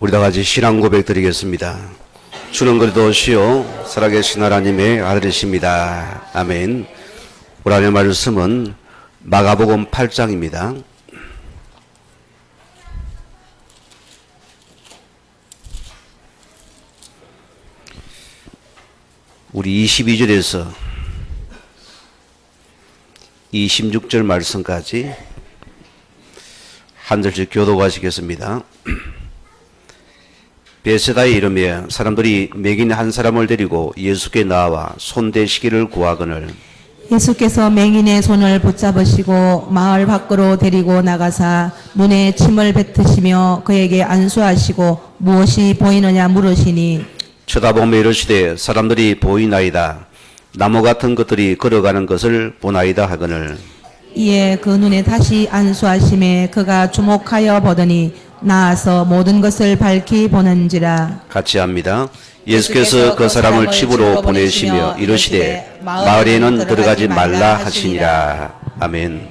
우리 다 같이 신앙 고백 드리겠습니다. 주는 그리스도시요 살아계신 하나님의 아들이십니다. 아멘. 오늘 하나님의 말씀은 마가복음 8장입니다. 우리 22절에서 26절 말씀까지 한 절씩 교독하시겠습니다. 베세다에 이르며 사람들이 맹인 한 사람을 데리고 예수께 나와 손대시기를 구하거늘 예수께서 맹인의 손을 붙잡으시고 마을 밖으로 데리고 나가사 눈에 침을 뱉으시며 그에게 안수하시고 무엇이 보이느냐 물으시니 쳐다보며 이르시되 사람들이 보이나이다. 나무 같은 것들이 걸어가는 것을 보나이다 하거늘 이에 그 눈에 다시 안수하심에 그가 주목하여 보더니 나아서 모든 것을 밝히 보는지라. 같이 합니다. 예수께서 그 사람을 집으로 보내시며 이르시되 마을에는 들어가지 말라 하시니라. 아멘.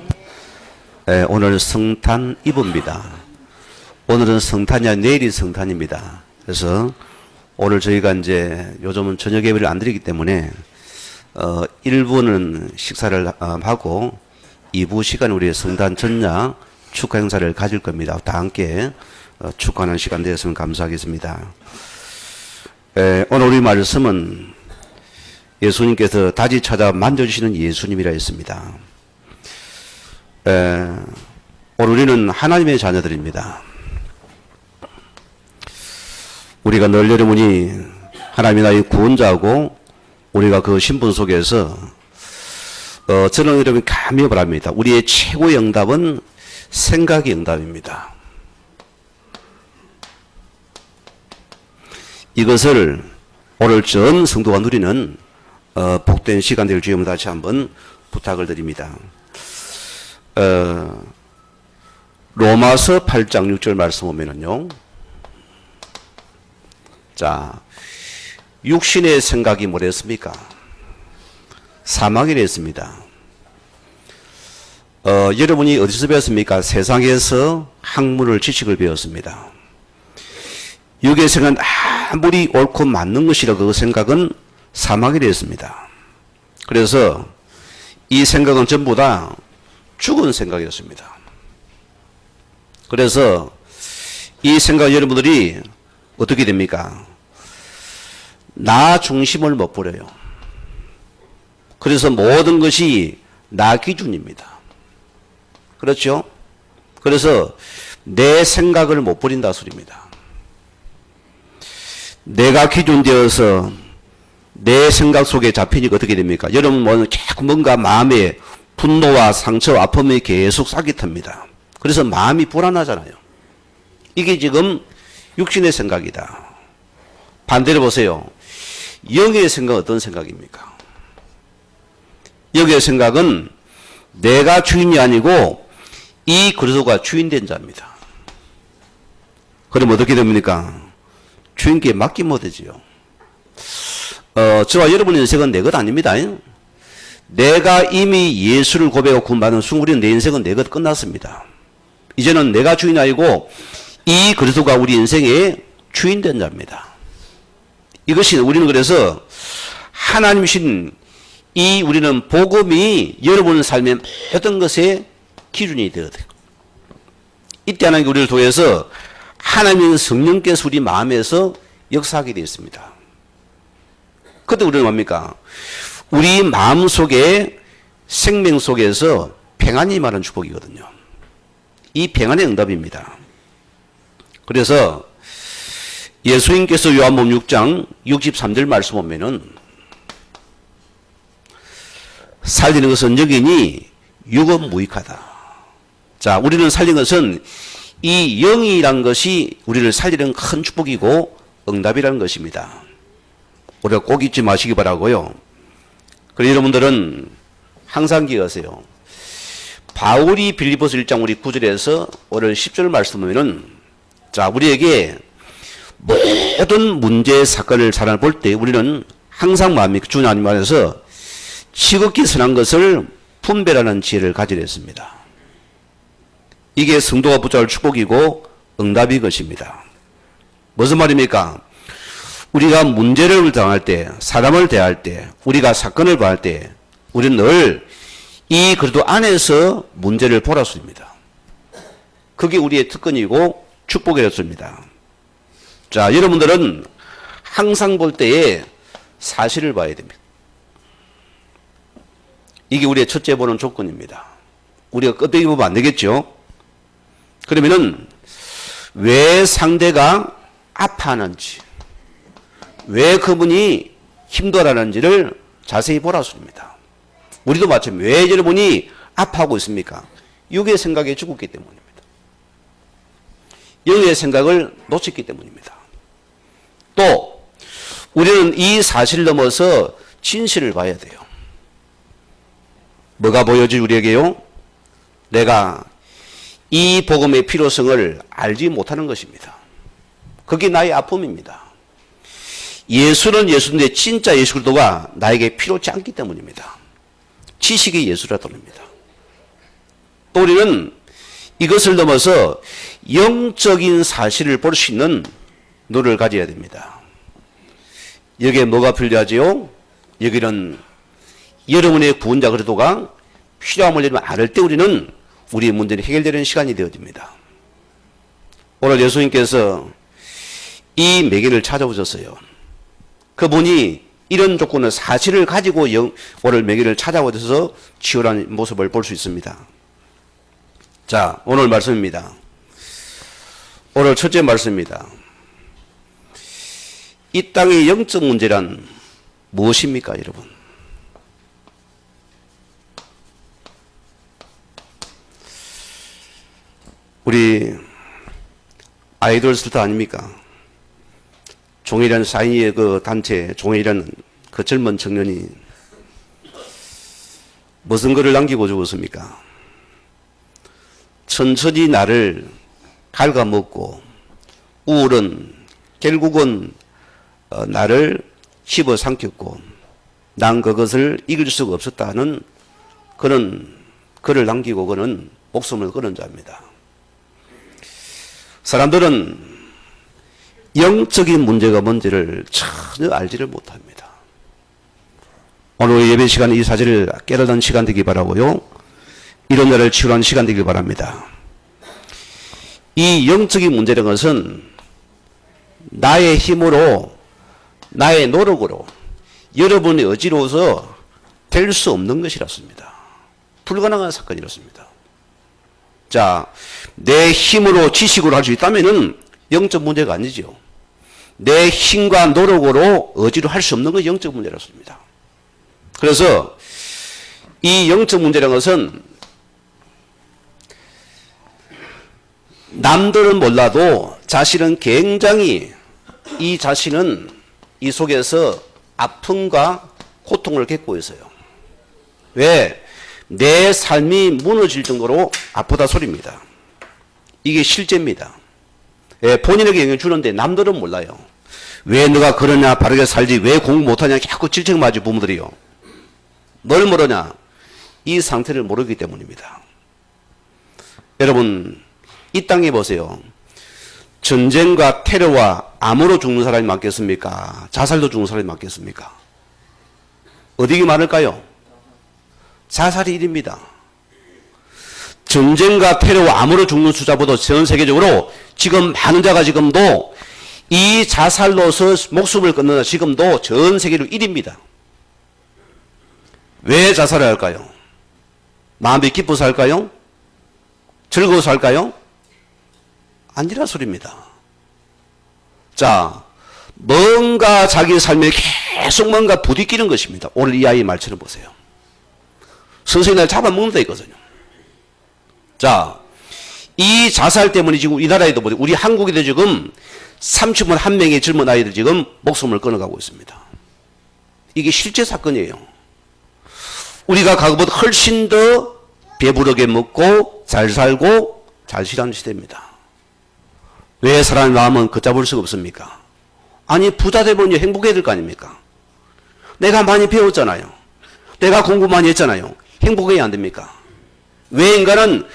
오늘 성탄 이브입니다. 오늘은 성탄이 아니라 내일이 성탄입니다. 그래서 오늘 저희가 이제 요즘은 저녁 예배를 안 드리기 때문에 1부는 식사를 하고 2부 시간 우리의 성탄 전야 축하 행사를 가질 겁니다. 다 함께 축하하는 시간 되었으면 감사하겠습니다. 오늘 우리 말씀은 예수님께서 다시 찾아 만져주시는 예수님이라 했습니다. 오늘 우리는 하나님의 자녀들입니다. 우리가 늘 여러분이 하나님이 나의 구원자고 우리가 그 신분 속에서 저는 여러분 감히 바랍니다. 우리의 최고의 응답은 생각의 응답입니다. 이것을 오늘 전 성도가 누리는 복된 시간 될 주임을 다시 한번 부탁을 드립니다. 로마서 8장 6절 말씀 보면은요. 자, 육신의 생각이 뭐랬습니까? 사망이랬습니다. 여러분이 어디서 배웠습니까? 세상에서 학문을 지식을 배웠습니다. 육의 생각은 아무리 옳고 맞는 것이라 그 생각은 사망이랬습니다. 그래서 이 생각은 전부 다 죽은 생각이었습니다. 그래서 이 생각 여러분들이 어떻게 됩니까? 나 중심을 못 버려요. 그래서 모든 것이 나 기준입니다. 그렇죠? 그래서 내 생각을 못 버린다 소리입니다. 내가 기준되어서 내 생각 속에 잡히니까 어떻게 됩니까? 여러분 뭔가 마음에 분노와 상처와 아픔이 계속 싹이 텄니다. 그래서 마음이 불안하잖아요. 이게 지금 육신의 생각이다. 반대로 보세요. 영의 생각은 어떤 생각입니까? 영의 생각은 내가 주인이 아니고 이 그리스도가 주인된 자입니다. 그럼 어떻게 됩니까? 주인께 맡기면 못되지요. 저와 여러분의 인생은 내 것 아닙니다. 내가 이미 예수를 고백하고 구원받은 순간 우리는 내 인생은 내 것 끝났습니다. 이제는 내가 주인이 아니고 이 그리스도가 우리 인생의 주인된 자입니다. 이것이 우리는 그래서 하나님이신 이 우리는 복음이 여러분의 삶의 어떤 것에 기준이 되어야 돼요. 이때 하나님 우리를 통해서 하나님의 성령께서 우리 마음에서 역사하게 되어 있습니다. 그때 우리는 뭡니까? 우리 마음 속에 생명 속에서 평안이 임하는 축복이거든요. 이 평안의 응답입니다. 그래서 예수님께서 요한복음 6장 63절 말씀 보면은 살리는 것은 영이니 육은 무익하다. 자, 우리는 살린 것은 이 영이란 것이 우리를 살리는 큰 축복이고 응답이라는 것입니다. 우리가 꼭 잊지 마시기 바라고요. 그리고 여러분들은 항상 기억하세요. 바울이 빌립보서 1장 우리 9절에서 오늘 10절 말씀 보면은 자, 우리에게 모든 문제 사건을 볼 때 우리는 항상 마음이 주님 안에서 지극히 선한 것을 분별하는 지혜를 가지려 했습니다. 이게 성도가 붙잡을 축복이고 응답이 것입니다. 무슨 말입니까? 우리가 문제를 당할 때, 사람을 대할 때, 우리가 사건을 봐할 때 우리는 늘 이 그리스도 안에서 문제를 보라 소리입니다. 그게 우리의 특권이고 축복이었습니다. 자, 여러분들은 항상 볼 때에 사실을 봐야 됩니다. 이게 우리의 첫째 보는 조건입니다. 우리가 껍데기 보면 안 되겠죠? 그러면은 왜 상대가 아파하는지, 왜 그분이 힘들어하는지를 자세히 보라 소리입니다. 우리도 마찬가지입니다. 왜 여러분이 아파하고 있습니까? 육의 생각에 죽었기 때문입니다. 영의 생각을 놓쳤기 때문입니다. 또 우리는 이 사실을 넘어서 진실을 봐야 돼요. 뭐가 보여지 우리에게요? 내가 이 복음의 필요성을 알지 못하는 것입니다. 그게 나의 아픔입니다. 예수는 예수인데 진짜 예수 그리스도가 나에게 필요치 않기 때문입니다. 지식이 예수라 돕니다. 또 우리는 이것을 넘어서 영적인 사실을 볼 수 있는 눈을 가져야 됩니다. 여기에 뭐가 필요하지요? 여기는 여러분의 구원자 그리스도가 필요함을 여러분 알을 때 우리는 우리의 문제는 해결되는 시간이 되어집니다. 오늘 예수님께서 이 매개를 찾아오셨어요. 그분이 이런 조건의 사실을 가지고 오늘 매개를 찾아오셔서 치유라는 모습을 볼 수 있습니다. 자, 오늘 말씀입니다. 오늘 첫째 말씀입니다. 이 땅의 영적 문제란 무엇입니까, 여러분? 우리 아이돌 스타 아닙니까? 종이라는 사이의 그 단체, 종이라는 그 젊은 청년이 무슨 글을 남기고 죽었습니까? 천천히 나를 갉아먹고 우울은 결국은 나를 씹어삼켰고 난 그것을 이길 수가 없었다는 그런 글을 남기고 그는 목숨을 끊은 자입니다. 사람들은 영적인 문제가 뭔지를 전혀 알지를 못합니다. 오늘 예배 시간 이 사실을 깨닫는 시간 되기 바라고요. 이런 날을 치유하는 시간 되길 바랍니다. 이 영적인 문제라는 것은 나의 힘으로, 나의 노력으로, 여러분의 의지로서 될 수 없는 것이라습니다. 불가능한 사건이었습니다. 자, 내 힘으로 지식으로 할 수 있다면은 영적 문제가 아니죠. 내 힘과 노력으로 의지로 할 수 없는 것이 영적 문제라습니다. 그래서 이 영적 문제라는 것은 남들은 몰라도 자신은 굉장히 이 자신은 이 속에서 아픔과 고통을 겪고 있어요. 왜? 내 삶이 무너질 정도로 아프다 소리입니다. 이게 실제입니다. 예, 본인에게 영향을 주는데 남들은 몰라요. 왜 너가 그러냐, 바르게 살지, 왜 공부 못하냐, 자꾸 질책맞이 부모들이요. 뭘 모르냐? 이 상태를 모르기 때문입니다. 여러분, 이 땅에 보세요. 전쟁과 테러와 암으로 죽는 사람이 많겠습니까? 자살로 죽는 사람이 많겠습니까? 어디가 많을까요? 자살이 1입니다. 전쟁과 테러와 암으로 죽는 숫자보다 전 세계적으로 지금 많은 자가 지금도 이 자살로서 목숨을 끊는 지금도 전 세계로 1입니다. 왜 자살을 할까요? 마음이 기뻐서 할까요? 즐거워서 할까요? 아니라 소리입니다. 자, 뭔가 자기 삶에 계속 뭔가 부딪히는 것입니다. 오늘 이 아이의 말처럼 보세요. 선생님이 날 잡아먹는다 있거든요. 자, 이 자살 때문에 지금 우리나라에도 우리 한국에도 지금 30만 한 명의 젊은 아이들 지금 목숨을 끊어가고 있습니다. 이게 실제 사건이에요. 우리가 과거보다 훨씬 더 배부르게 먹고 잘 살고 잘 지내는 시대입니다. 왜 사람의 마음은 걷잡을 수가 없습니까? 아니, 부자 되면 행복해야 될 거 아닙니까? 내가 많이 배웠잖아요. 내가 공부 많이 했잖아요. 행복해야 안 됩니까? 왜 인간은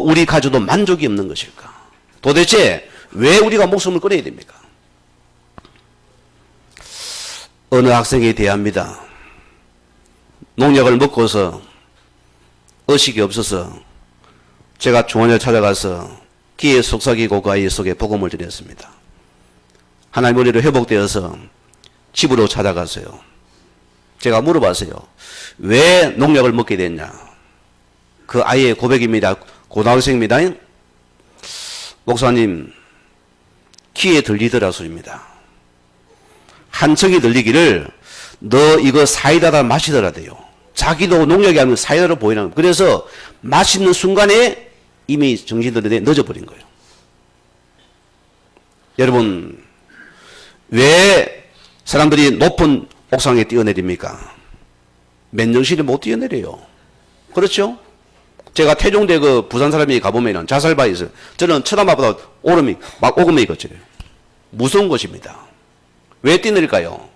우리 가져도 만족이 없는 것일까? 도대체 왜 우리가 목숨을 끊어야 됩니까? 어느 학생이 대합니다. 농약을 먹고서 의식이 없어서 제가 중원에 찾아가서 기에 속삭이고 그 아이 속에 복음을 드렸습니다. 하나님 은혜로 회복되어서 집으로 찾아갔어요. 제가 물어봤어요. 왜 농약을 먹게 됐냐? 그 아이의 고백입니다. 고등학생입니다. 목사님, 귀에 들리더라 소리입니다. 한 척이 들리기를 너 이거 사이다다 마시더라 돼요. 자기도 농약이 아니면 사이다로 보이는 거예요. 그래서 마시는 순간에 이미 정신들이 늦어버린 거예요. 여러분, 왜 사람들이 높은 옥상에 뛰어내립니까? 맨정신에 못 뛰어내려요. 그렇죠? 제가 태종대 그 부산 사람이 가보면은 자살바위 있어요. 저는 쳐다봐보다 오금이 거쳐요. 무서운 것입니다. 왜 뛰어내릴까요?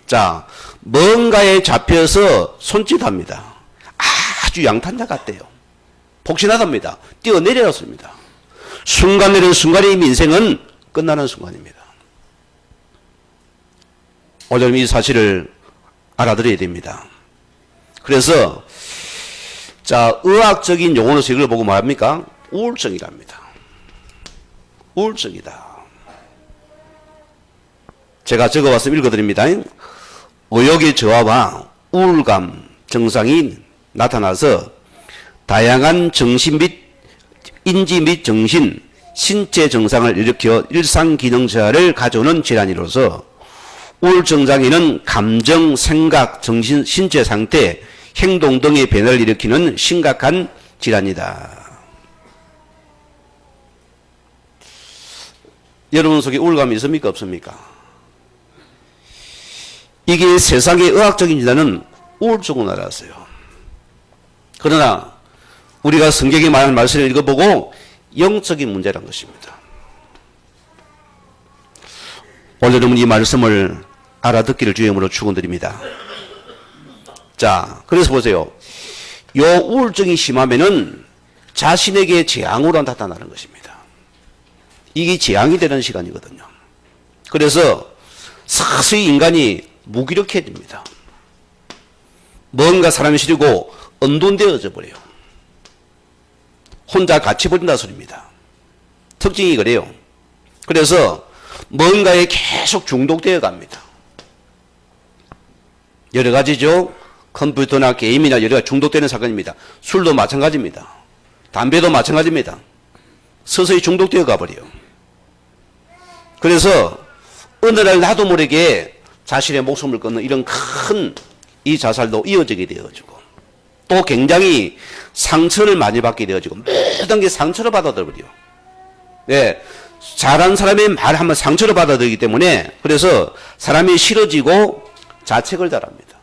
자, 뭔가에 잡혀서 손짓합니다. 아주 양탄자 같대요. 폭신하답니다. 뛰어내려왔습니다. 순간 내리는 순간에 이미 인생은 끝나는 순간입니다. 오늘 이 사실을 알아들어야 됩니다. 그래서 자, 의학적인 용어로서 이걸 보고 말합니까? 우울증이랍니다. 우울증이다. 제가 적어와서 읽어드립니다. 의욕의 저하와 우울감 증상이 나타나서 다양한 정신 및 인지 및 정신, 신체 증상을 일으켜 일상 기능 저하를 가져오는 질환이로서 우울증 장애는 감정, 생각, 정신, 신체 상태, 행동 등의 변화를 일으키는 심각한 질환이다. 여러분 속에 우울감이 있습니까? 없습니까? 이게 세상의 의학적인 질환은 우울증으로 알았어요. 그러나 우리가 성경에 말하는 말씀을 읽어보고 영적인 문제란 것입니다. 오늘 여러분 이 말씀을 알아듣기를 주의 이름으로 축원드립니다. 자, 그래서 보세요. 요 우울증이 심하면은 자신에게 재앙으로 나타나는 것입니다. 이게 재앙이 되는 시간이거든요. 그래서 서서히 인간이 무기력해집니다. 뭔가 사람이 싫고 언돈되어져 버려요. 혼자 갇혀버린다 소리입니다. 특징이 그래요. 그래서 뭔가에 계속 중독되어 갑니다. 여러 가지죠. 컴퓨터나 게임이나 여러 가지 중독되는 사건입니다. 술도 마찬가지입니다. 담배도 마찬가지입니다. 서서히 중독되어 가버려요. 그래서 어느 날 나도 모르게 자신의 목숨을 끊는 이런 큰 이 자살도 이어지게 되어지고 또 굉장히 상처를 많이 받게 되어지고 모든 게 상처를 받아들여버려요. 예, 잘한 사람의 말 한번 상처를 받아들이기 때문에 그래서 사람이 싫어지고 자책을 잘합니다.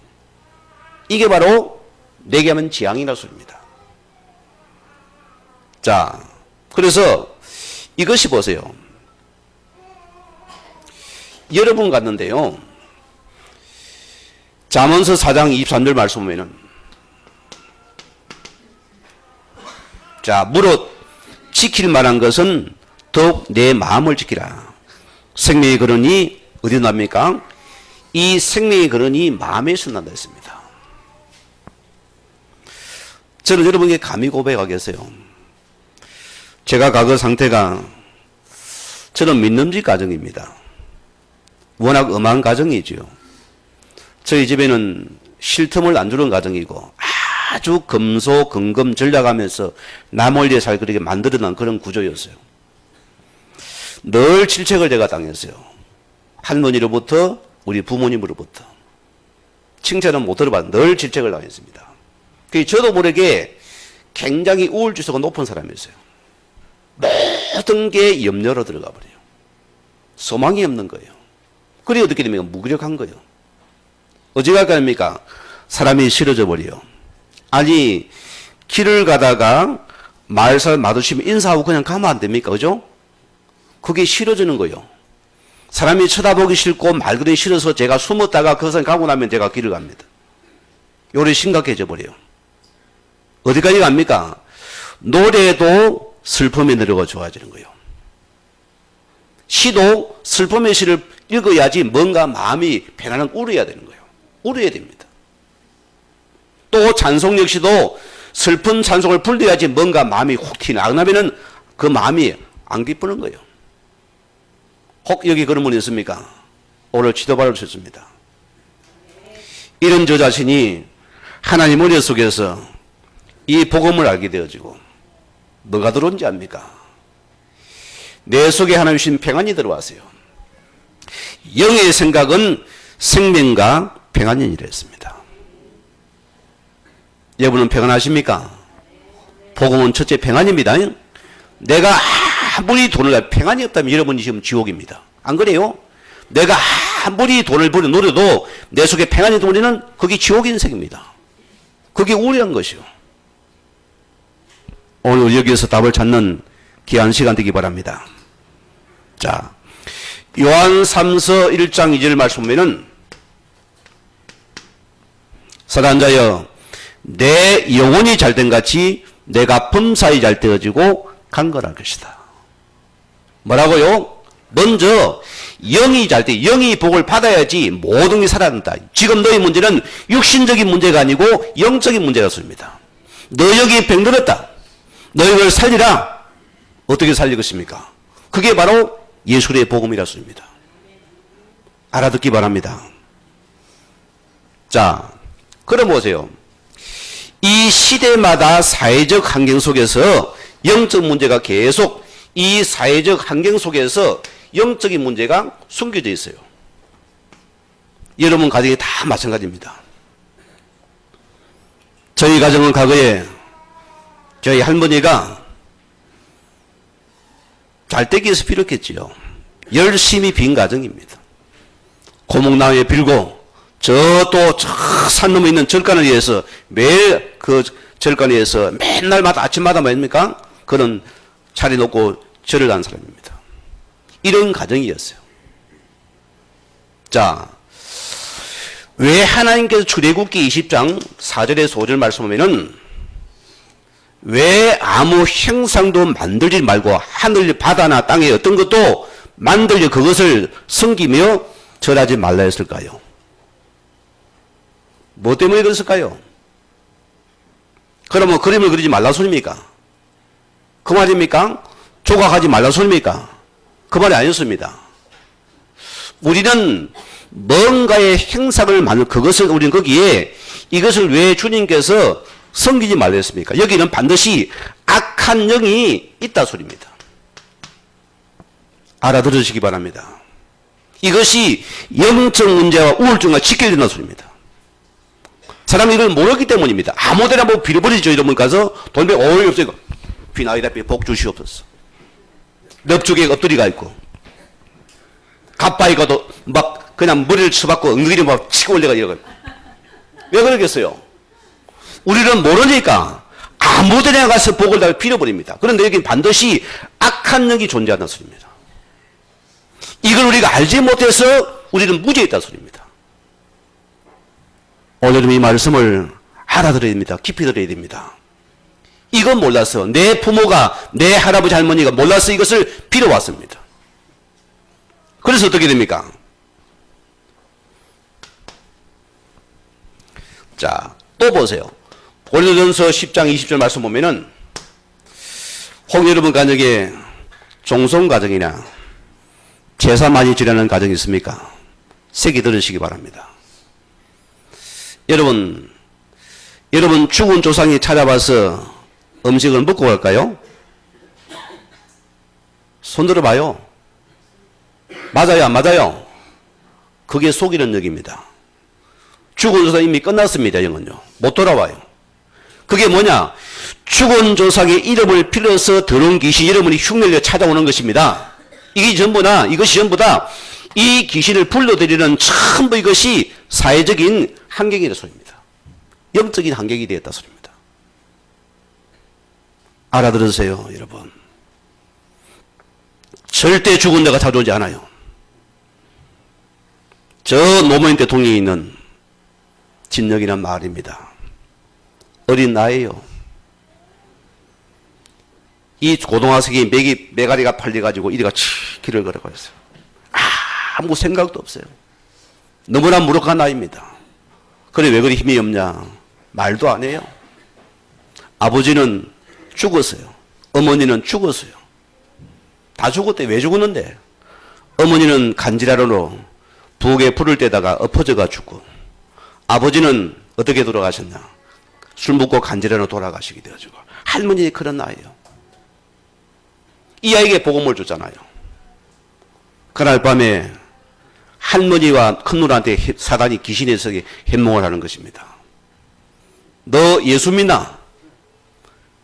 이게 바로 내게 하면 재앙이라 소리입니다. 자, 그래서 이것이 보세요. 여러분 갔는데요. 잠언서 4장 23절 말씀 보면은 자, 무릇 지킬 만한 것은 더욱 내 마음을 지키라. 생명의 근원이 어디 납니까? 이 생명의 근원이 마음에서 난다 했습니다. 저는 여러분에게 감히 고백하겠어요. 제가 과거 상태가 저는 믿음직 가정입니다. 워낙 엄한 가정이죠. 저희 집에는 쉴 틈을 안 주는 가정이고 아주 금소금금 전략하면서 남을 위해 살 그렇게 만들어놓은 그런 구조였어요. 늘 질책을 제가 당했어요. 할머니로부터 우리 부모님으로부터 칭찬은 못 들어봤는데 늘 질책을 당했습니다. 저도 모르게 굉장히 우울지수가 높은 사람이었어요. 모든 게 염려로 들어가 버려요. 소망이 없는 거예요. 그래 어떻게 됩니까? 무기력한 거예요. 어찌가 합니까? 사람이 싫어져 버려요. 아니 길을 가다가 말살 마주치면 인사하고 그냥 가면 안 됩니까? 그죠? 그게 싫어지는 거예요. 사람이 쳐다보기 싫고 말 그대로 싫어서 제가 숨었다가 그 사람이 가고 나면 제가 길을 갑니다. 요래 심각해져 버려요. 어디까지 갑니까? 노래도 슬픔이 내려가 좋아지는 거예요. 시도 슬픔의 시를 읽어야지 뭔가 마음이 편안한 울어야 되는 거예요. 울어야 됩니다. 또 찬송 역시도 슬픈 찬송을 불러야지 뭔가 마음이 훅 튀나. 안 하면은 그 마음이 안 기쁘는 거예요. 혹 여기 그런 분이 있습니까? 오늘 지도받을 수 있습니다. 이런 저 자신이 하나님 은혜 속에서 이 복음을 알게 되어지고 뭐가 들어온지 압니까? 내 속에 하나님 주신 평안이 들어왔어요. 영의 생각은 생명과 평안이라 했습니다. 여러분은 평안하십니까? 복음은 첫째 평안입니다. 내가 아무리 돈을 가지고 평안이 없다면 여러분이 지금 지옥입니다. 안 그래요? 내가 아무리 돈을 벌어 노려도 내 속에 평안이 들어오면 그게 지옥 인생입니다. 그게 우려한 것이요. 오늘 여기에서 답을 찾는 귀한 시간 되기 바랍니다. 자, 요한 3서 1장 2절 말씀 보면은 사단자여 내 영혼이 잘된 같이 내가 범사에 잘 되어지고 간거할 것이다. 뭐라고요? 먼저 영이 잘 돼, 영이 복을 받아야지 모든 게 살아난다. 지금 너의 문제는 육신적인 문제가 아니고 영적인 문제였습니다. 너 여기 병들었다. 너 이걸 살리라. 어떻게 살릴 것입니까? 그게 바로 예수의 복음이라습니다. 알아듣기 바랍니다. 자, 그럼 보세요. 이 시대마다 사회적 환경 속에서 영적 문제가 계속 이 사회적 환경 속에서 영적인 문제가 숨겨져 있어요. 여러분 가정이 다 마찬가지입니다. 저희 가정은 과거에 저희 할머니가 잘 되기 위해서 빌었겠지요. 열심히 빈 가정입니다. 고목나무에 빌고 저 산 넘어 있는 절간을 위해서 매일 그 절간에 위해서 맨날마다 아침마다 뭐입니까? 그런 차려놓고 절을 한 사람입니다. 이런 가정이었어요. 자, 왜 하나님께서 출애굽기 20장 4절에서 5절 말씀하면은 왜 아무 형상도 만들지 말고 하늘 바다나 땅에 어떤 것도 만들려 그것을 섬기며 절하지 말라 했을까요? 뭐 때문에 그랬을까요? 그러면 그림을 그리지 말라 소리입니까? 그 말입니까? 조각하지 말라 소리입니까? 그 말이 아니었습니다. 우리는 뭔가의 형상을 만들 그것을 우리는 거기에 이것을 왜 주님께서 섬기지 말라 했습니까? 여기는 반드시 악한 영이 있다 소리입니다. 알아들으시기 바랍니다. 이것이 영적 문제와 우울증과 직결된다는 소리입니다. 사람이 이걸 모르기 때문입니다. 아무데나 뭐 빌어버리죠. 이러면 가서 돈 빼고 어이 없어요. 비나이다 복 주시옵소서. 넙죽에 엎드리가 있고 갑바이 가도 막 그냥 머리를 쳐박고 엉덩이를 막 치고 올려가 이러고. 왜 그러겠어요? 우리는 모르니까 아무데나 가서 복을 다 빌어버립니다. 그런데 여기는 반드시 악한 영이 존재한다는 소리입니다. 이걸 우리가 알지 못해서 우리는 무죄했다는 소리입니다. 오늘은 이 말씀을 알아들어야 됩니다. 깊이 들어야 됩니다. 이건 몰라서 내 부모가 내 할아버지 할머니가 몰라서 이것을 빌어왔습니다. 그래서 어떻게 됩니까? 자, 또 보세요. 고린도전서 10장 20절 말씀 보면은 혹 여러분 가정에 종송 가정이나 제사 많이 지내는 가정이 있습니까? 새기 들으시기 바랍니다. 여러분 죽은 조상이 찾아와서 음식을 먹고 갈까요? 손 들어봐요. 맞아요, 안 맞아요? 그게 속이는 역입니다. 죽은 조상 이미 끝났습니다. 영은요. 못 돌아와요. 그게 뭐냐? 죽은 조상의 이름을 빌어서 들어온 귀신 여러분이 흉내를 찾아오는 것입니다. 이것이 전부 다 이 귀신을 불러들이는 전부 이것이 사회적인 환경이라 소리입니다. 영적인 환경이 되었다 소리입니다. 알아들으세요, 여러분. 절대 죽은 자가 찾아오지 않아요. 저 노무현 대통령이 있는 진역이란 마을입니다. 어린 나이에요. 이 고등학생이 매가리가 팔려가지고 이리가 길을 걸어가 있어요. 아무 생각도 없어요. 너무나 무력한 나이입니다. 그래 왜 그리 힘이 없냐? 말도 안 해요. 아버지는 죽었어요. 어머니는 죽었어요. 다 죽었대. 왜 죽었는데? 어머니는 간질환으로 부엌에 불을 떼다가 엎어져가 죽고, 아버지는 어떻게 돌아가셨냐? 술 먹고 간질환으로 돌아가시게 되어지고, 할머니 그런 나이에요. 이 아이에게 복음을 줬잖아요. 그날 밤에 할머니와 큰누나한테 사단이 귀신의 속에 해몽을 하는 것입니다. 너 예수 믿나?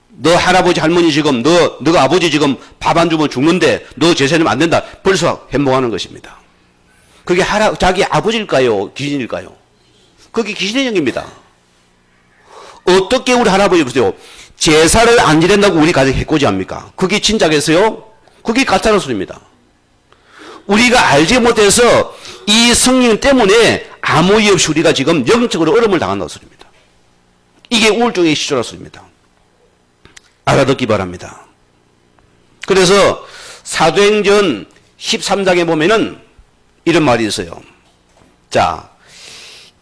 너 할아버지 할머니 지금 너가 아버지 지금 밥 안 주면 죽는데 너 제사님 안 된다. 벌써 해몽하는 것입니다. 그게 자기 아버지일까요? 귀신일까요? 그게 귀신의 영입니다. 어떻게 우리 할아버지 보세요. 제사를 안 지낸다고 우리 가정 해코지합니까? 그게 진짜겠어요? 그게 가짜는 소리입니다. 우리가 알지 못해서 이 성령 때문에 아무 이유 없이 우리가 지금 영적으로 어려움을 당한다는 소리입니다. 이게 우울증의 시초라는 소리입니다. 알아듣기 바랍니다. 그래서 사도행전 13장에 보면은 이런 말이 있어요. 자,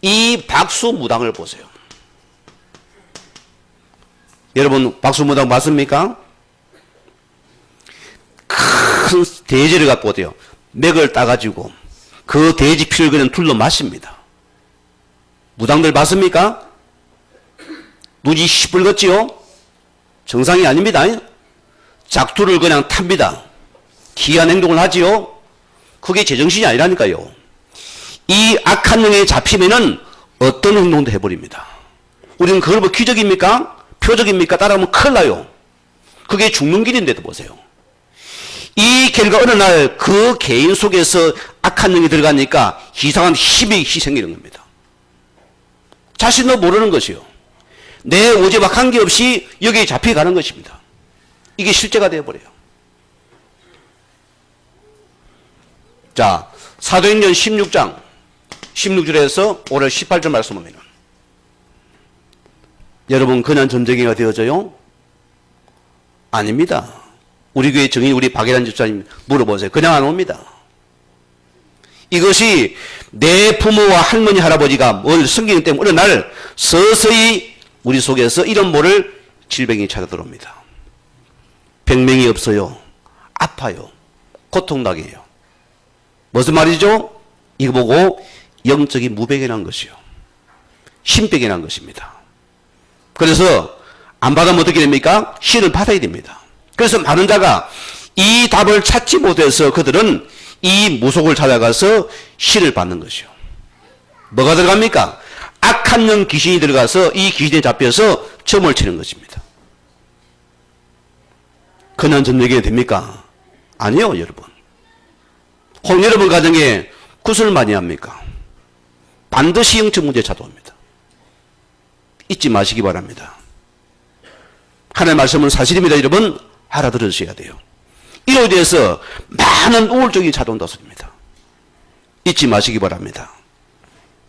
이 박수무당을 보세요. 여러분 박수무당 맞습니까? 큰 돼지를 갖고 오대요. 맥을 따가지고 그 돼지 피를 그냥 둘러 마십니다. 무당들 맞습니까? 눈이 시뻘겋지요? 정상이 아닙니다. 작두를 그냥 탑니다. 기이한 행동을 하지요? 그게 제정신이 아니라니까요. 이 악한 영에 잡히면은 어떤 행동도 해버립니다. 우리는 그걸 뭐 기적입니까? 표적입니까? 따라하면 큰일 나요. 그게 죽는 길인데도 보세요. 이 결과 어느 날 그 개인 속에서 악한 영이 들어가니까 이상한 힘이 생기는 겁니다. 자신도 모르는 것이요. 내 오지와 관계없이 여기에 잡혀가는 것입니다. 이게 실제가 되어버려요. 자, 사도행전 16장 16절에서 오늘 18절 말씀 보면 여러분 그냥 전쟁이가 되어져요? 아닙니다. 우리 교회 정인 우리 박예란 집사님 물어보세요. 그냥 안 옵니다. 이것이 내 부모와 할머니 할아버지가 뭘 숨기기 때문에 어느 날 서서히 우리 속에서 이런 모를 질병이 찾아 들어옵니다. 병명이 없어요. 아파요. 고통당해요. 무슨 말이죠? 이거 보고 영적인 무병이 난 것이요. 신병이 난 것입니다. 그래서 안 받으면 어떻게 됩니까? 신을 받아야 됩니다. 그래서 많은 자가 이 답을 찾지 못해서 그들은 이 무속을 찾아가서 신을 받는 것이요. 뭐가 들어갑니까? 악한 영 귀신이 들어가서 이 귀신에 잡혀서 점을 치는 것입니다. 그냥 전쟁이 됩니까? 아니요, 여러분. 혹 여러분 가정에 구슬을 많이 합니까? 반드시 영적 문제 찾아옵니다. 잊지 마시기 바랍니다. 하나님의 말씀은 사실입니다. 여러분 알아들으셔야 돼요. 이로 인해서 많은 우울증이 찾아온다 소리입니다. 잊지 마시기 바랍니다.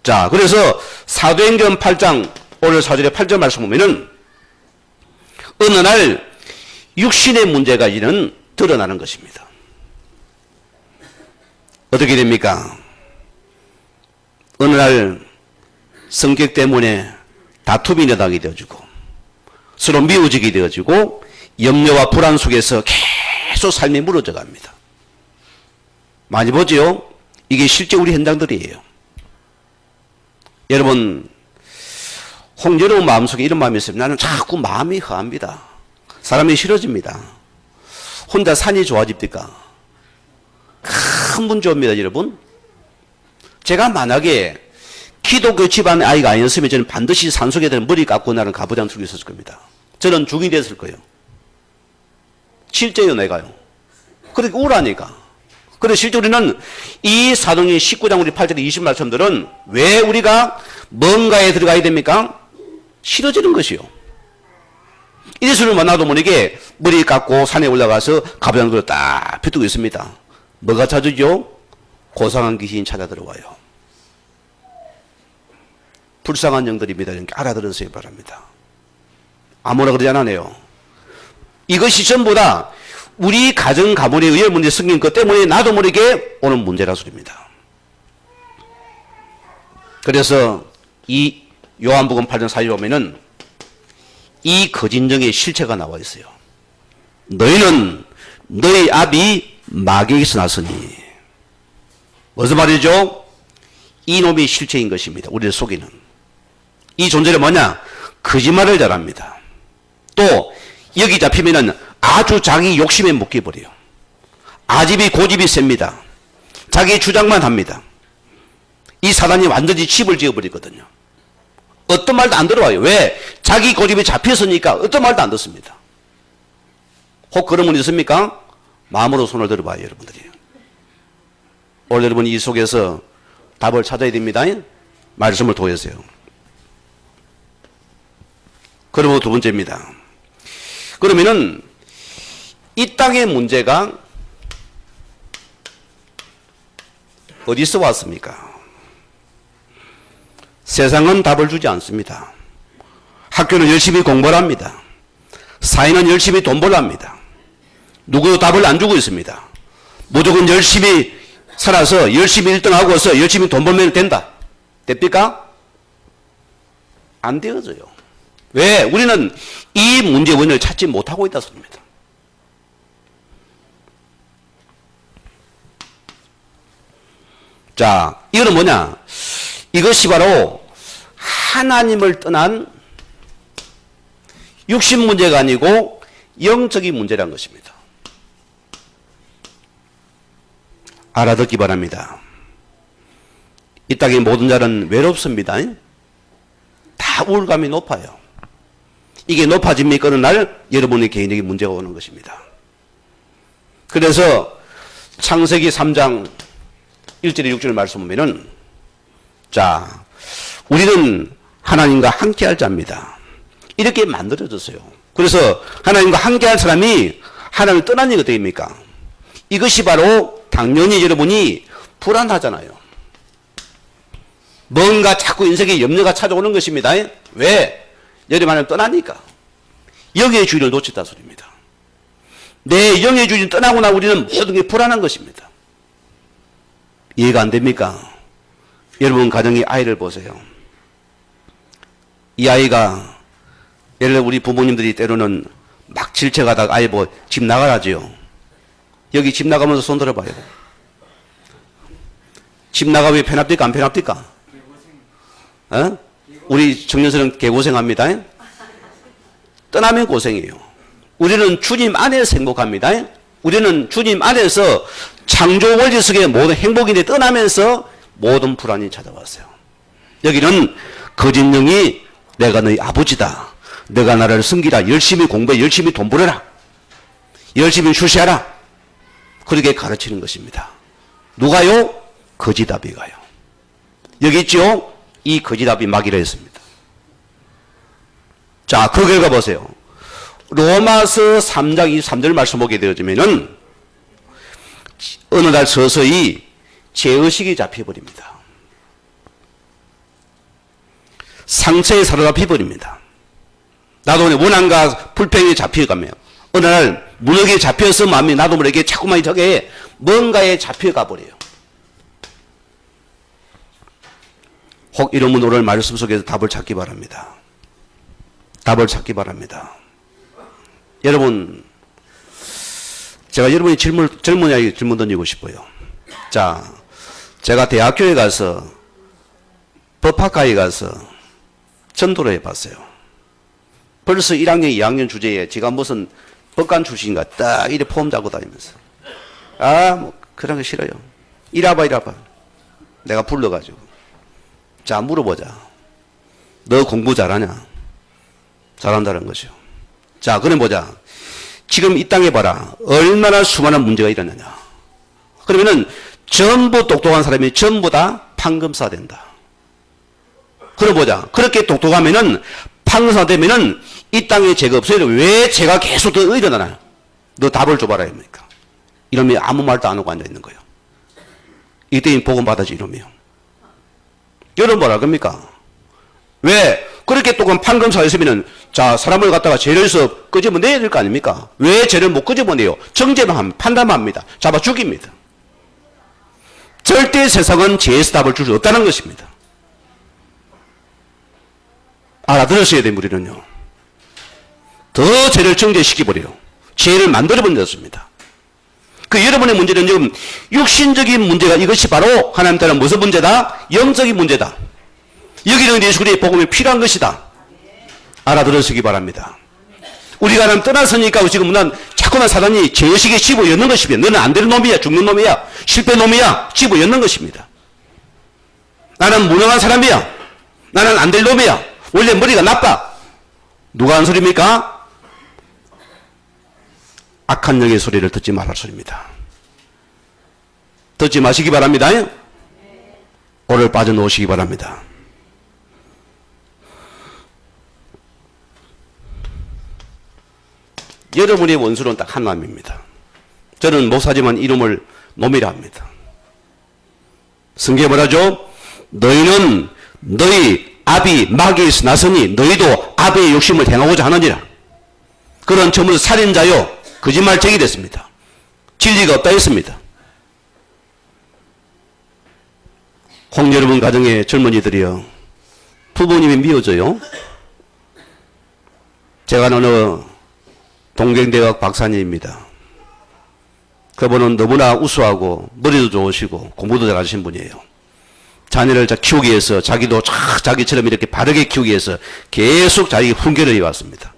자, 그래서 사도행전 8장 오늘 4절에 8절 말씀 보면은 어느 날 육신의 문제가 이는 드러나는 것입니다. 어떻게 됩니까? 어느 날 성격 때문에 다툼이 일어나게 되어지고 서로 미워지게 되어지고 염려와 불안 속에서 계속 삶이 무너져 갑니다. 많이 보지요? 이게 실제 우리 현장들이에요. 여러분 홍여러분 마음속에 이런 마음이 있어요. 나는 자꾸 마음이 허합니다. 사람이 싫어집니다. 혼자 산이 좋아집니까? 큰 문제 옵니다. 여러분 제가 만약에 기독교 집안의 아이가 아니었으면 저는 반드시 산속에 대한 머리 깎고 나는 가부장 들고 있었을 겁니다. 저는 죽이 됐을 거예요. 실제요 내가요. 그렇게 우울하니까. 그래서 실제 우리는 이 사도행전 19장 우리 8절에 20말씀들은 왜 우리가 뭔가에 들어가야 됩니까? 싫어지는 것이요. 이래서는 만나도 모르게 머리 깎고 산에 올라가서 가부장들을 딱 펴두고 있습니다. 뭐가 찾으죠? 고상한 귀신이 찾아 들어와요. 불쌍한 영들입니다. 이렇게 알아들으세요 바랍니다. 아무나 그러지 않아요. 이것이 전부 다 우리 가정 가문에 의해 문제 생긴 것 때문에 나도 모르게 오는 문제라 소리입니다. 그래서 이 요한복음 8장 4절에 보면은 이 거짓령의 실체가 나와 있어요. 너희는 너희 아비 마귀에게서 났으니. 무슨 말이죠? 이놈이 실체인 것입니다. 우리를 속이는. 이 존재는 뭐냐? 거짓말을 잘합니다. 또 여기 잡히면은 아주 자기 욕심에 묶여버려요. 아집이 고집이 셉니다. 자기 주장만 합니다. 이 사단이 완전히 집을 지어버리거든요. 어떤 말도 안 들어와요. 왜? 자기 고집이 잡혔으니까 어떤 말도 안 듣습니다. 혹 그런 분 있습니까? 마음으로 손을 들어봐요, 여러분들이. 오늘 여러분 이 속에서 답을 찾아야 됩니다. 말씀을 통해서요. 그리고 두 번째입니다. 그러면은 이 땅의 문제가 어디서 왔습니까? 세상은 답을 주지 않습니다. 학교는 열심히 공부를 합니다. 사회는 열심히 돈 벌려 합니다. 누구도 답을 안 주고 있습니다. 무조건 열심히 살아서 열심히 1등하고서 열심히 돈 벌면 된다. 됩니까? 안 되어져요. 왜? 우리는 이 문제의 원인을 찾지 못하고 있다 소리입니다. 자, 이거는 뭐냐? 이것이 바로 하나님을 떠난 육신 문제가 아니고 영적인 문제란 것입니다. 알아듣기 바랍니다. 이 땅의 모든 자는 외롭습니다. 다 우울감이 높아요. 이게 높아집니까? 어느 날 여러분의 개인에게 문제가 오는 것입니다. 그래서 창세기 3장 1절에 6절 말씀 보면은 자, 우리는 하나님과 함께할 자입니다. 이렇게 만들어졌어요. 그래서 하나님과 함께할 사람이 하나님을 떠난 얘기가 됩니까? 이것이 바로 당연히 여러분이 불안하잖아요. 뭔가 자꾸 인생에 염려가 찾아오는 것입니다. 왜? 여러분 하나님 떠나니까. 영의 주인을 놓쳤다 소리입니다. 내 영의 주인 떠나고 나 우리는 모든 게 불안한 것입니다. 이해가 안 됩니까? 여러분 가정의 아이를 보세요. 이 아이가 예를 들어 우리 부모님들이 때로는 막 질책하다가 아이 뭐 집 나가라지요. 여기 집 나가면서 손 들어봐요. 집 나가면 편합니까? 안 편합니까? 어? 우리 청년들은 개고생합니다. 떠나면 고생이에요. 우리는 주님 안에서 행복합니다. 우리는 주님 안에서 창조 원리 속의 모든 행복인데 떠나면서 모든 불안이 찾아왔어요. 여기는 거짓 영이 내가 너희 아버지다. 내가 나라를 섬기라. 열심히 공부해. 열심히 돈 벌어라. 열심히 출세하라. 그렇게 가르치는 것입니다. 누가요? 거짓아비가요. 여기 있죠? 이 거짓아비 마귀라 했습니다. 자, 그 결과 보세요. 로마서 3장 23절 말씀 보게 되어지면은 어느 날 서서히 죄의식이 잡혀버립니다. 상처에 사로잡혀버립니다. 나도 원한과 불평이 잡혀가며 어느 날 무너게 잡혀서 마음이 나도 모르게 자꾸만 저게 뭔가에 잡혀가 버려요. 혹 이러면 오늘 말씀 속에서 답을 찾기 바랍니다. 답을 찾기 바랍니다. 여러분, 제가 여러분이 젊은 아이에게 질문 던지고 싶어요. 자, 제가 대학교에 가서 법학과에 가서 전도를 해봤어요. 벌써 1학년, 2학년 주제에 제가 무슨 법관 출신인가 딱 이래 폼 잡고 다니면서 뭐 그런 거 싫어요. 이라봐. 내가 불러가지고 자 물어보자. 너 공부 잘하냐? 잘한다는 거죠. 자, 그럼 보자. 지금 이 땅에 봐라. 얼마나 수많은 문제가 일어나냐. 그러면은 전부 똑똑한 사람이 전부 다 판검사 된다. 그럼 보자. 그렇게 똑똑하면은 판검사 되면은 이 땅에 죄가 없어요. 왜 죄가 계속 더 일어나나요? 너 답을 줘봐라. 입니까? 이러면 아무 말도 안 하고 앉아있는 거예요. 이때 복음 받아지 이러면. 여러분 뭐라 겁니까? 왜? 그렇게 똑똑한 판검사가 있으면은 자, 사람을 갖다가 죄에서 끄집어내야 될 거 아닙니까? 왜 죄를 못 끄집어내요? 정죄만 합니다. 판단만 합니다. 잡아 죽입니다. 절대 세상은 죄에서 답을 줄 수 없다는 것입니다. 알아들으셔야 돼요, 우리는요. 더 죄를 정죄시켜버려요. 죄를 만들어버렸습니다. 그 여러분의 문제는 지금 육신적인 문제가 이것이 바로 하나님 따라 무슨 문제다? 영적인 문제다. 여기는 예수 그리스도의 복음이 필요한 것이다. 알아들으시기 바랍니다. 우리가 하나님 떠났으니까 지금 난 자꾸만 사단이 죄의식에 집어넣는 것입니다. 너는 안 되는 놈이야. 죽는 놈이야. 실패 놈이야. 집어넣는 것입니다. 나는 무능한 사람이야. 나는 안 될 놈이야. 원래 머리가 나빠. 누가 한 소리입니까? 악한 영의 소리를 듣지 말할 소리입니다. 듣지 마시기 바랍니다. 오늘 빠져놓으시기 바랍니다. 여러분의 원수는 딱 하나님입니다. 저는 목사지만 이름을 놈이라 합니다. 성경에 뭐라죠? 너희는 너희 아비 마귀에서 나서니 너희도 아비의 욕심을 행하고자 하느니라. 그런 전부 살인자요 거짓말쟁이 됐습니다. 진리가 없다 했습니다. 홍 여러분 가정의 젊은이들이요, 부모님이 미워져요. 제가 어느 동경대학 박사님입니다. 그분은 너무나 우수하고 머리도 좋으시고 공부도 잘하신 분이에요. 자녀를 키우기 위해서 자기도 자기처럼 이렇게 바르게 키우기 위해서 계속 자기 훈계를 해왔습니다.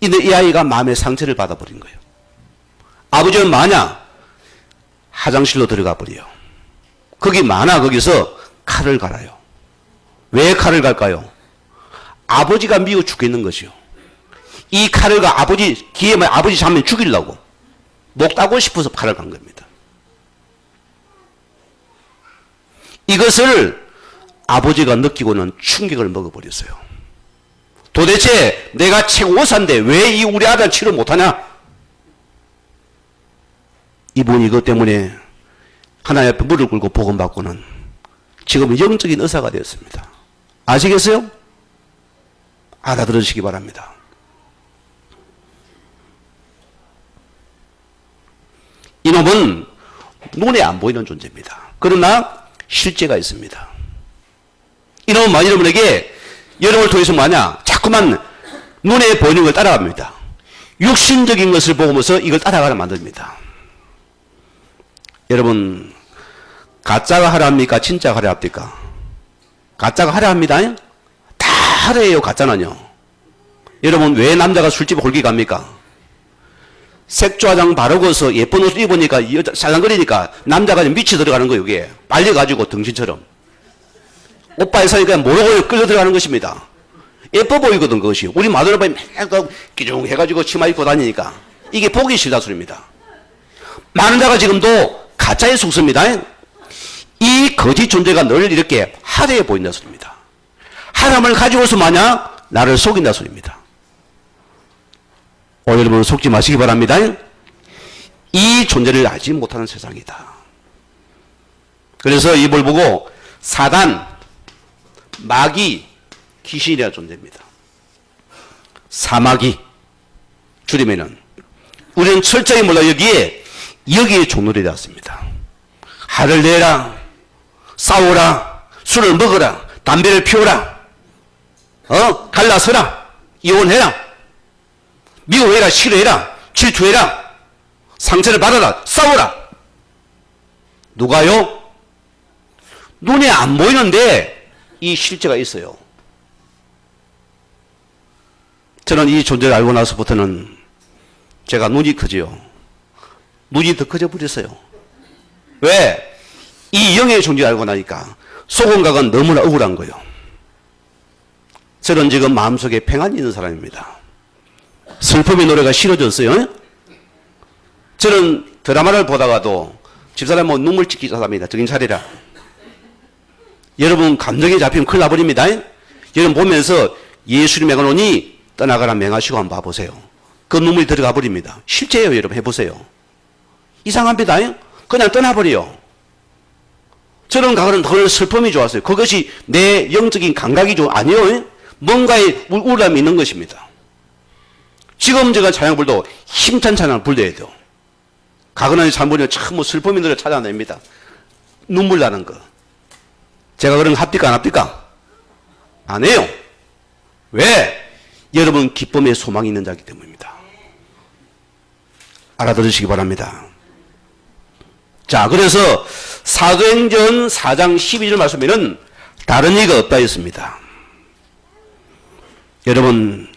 근데 이 아이가 마음의 상처를 받아버린 거예요. 아버지는 마냐? 화장실로 들어가 버려요. 거기 마나 거기서 칼을 갈아요. 왜 칼을 갈까요? 아버지가 미워 죽겠는 것이요. 이 칼을 가 아버지 기회만 아버지 잡으면 죽이려고 목 따고 싶어서 칼을 간 겁니다. 이것을 아버지가 느끼고는 충격을 먹어버렸어요. 도대체 내가 최고사인데 왜 이 우리 아들 치료 못하냐? 이분이 이것 때문에 하나님 앞에 무릎 꿇고 복음받고는 지금 영적인 의사가 되었습니다. 아시겠어요? 알아들으시기 바랍니다. 이놈은 눈에 안 보이는 존재입니다. 그러나 실제가 있습니다. 이놈은 여러분에게 여러분을 통해서 뭐냐? 자꾸만 눈에 보이는 걸 따라갑니다. 육신적인 것을 보면서 이걸 따라가려 만듭니다. 여러분, 가짜가 하라 합니까? 진짜가 하라 합니까? 가짜가 하라 합니다. 다 하라 해요, 가짜는요. 여러분, 왜 남자가 술집에 홀기 갑니까? 색조 화장 바르고서 예쁜 옷을 입으니까 살랑거리니까 남자가 미치 들어가는 거예요. 이게 빨려가지고 등신처럼 오빠에 사니까 모르고 끌려 들어가는 것입니다. 예뻐 보이거든 그것이. 우리 마누라바이 맨날 끼중해가지고 치마 입고 다니니까 이게 보기 싫다 소리입니다. 많은 자가 지금도 가짜의 속습니다. 이 거짓 존재가 늘 이렇게 하대해 보인다 소리입니다. 하람을 가지고서 마냐 나를 속인다 소리입니다. 여러분 속지 마시기 바랍니다. 이 존재를 알지 못하는 세상이다. 그래서 이걸 보고 사단, 마귀, 귀신이라는 존재입니다. 사마귀 줄이면은 우리는 철저히 몰라 여기에 종놀이 되었습니다. 화를 내라, 싸우라, 술을 먹어라, 담배를 피우라, 갈라서라, 이혼해라, 미워해라, 싫어해라, 질투해라, 상처를 받아라, 싸워라. 누가요? 눈에 안 보이는데 이 실제가 있어요. 저는 이 존재를 알고 나서부터는 제가 눈이 커져요. 눈이 더 커져 버렸어요. 왜? 이 영의 존재를 알고 나니까 소금각은 너무나 억울한 거예요. 저는 지금 마음속에 평안이 있는 사람입니다. 슬픔의 노래가 싫어졌어요. 저는 드라마를 보다가도 집사람 눈물 찍기 사람이다. 정신 차리라. 여러분 감정에 잡히면 큰일 나버립니다. 여러분 보면서 예수님 맹하노니 떠나가라 맹하시고 한번 봐보세요. 그 눈물이 들어가 버립니다. 실제예요. 여러분 해보세요. 이상합니다. 그냥 떠나버려요. 저는 그런 슬픔이 좋았어요. 그것이 내 영적인 감각이 아니에요. 뭔가의 우울함이 있는 것입니다. 지금 제가 찬양 불도 힘찬 찬양을 불러야 돼요. 가그나니 찬물이면 참 뭐 슬픔이 노래 찾아냅니다. 눈물 나는 거. 제가 그런 거 합니까 안 합니까? 안 해요. 왜? 여러분 기쁨의 소망이 있는 자이기 때문입니다. 알아들으시기 바랍니다. 자, 그래서 사도행전 4장 12절 말씀에는 다른 이가 없다 했습니다. 여러분,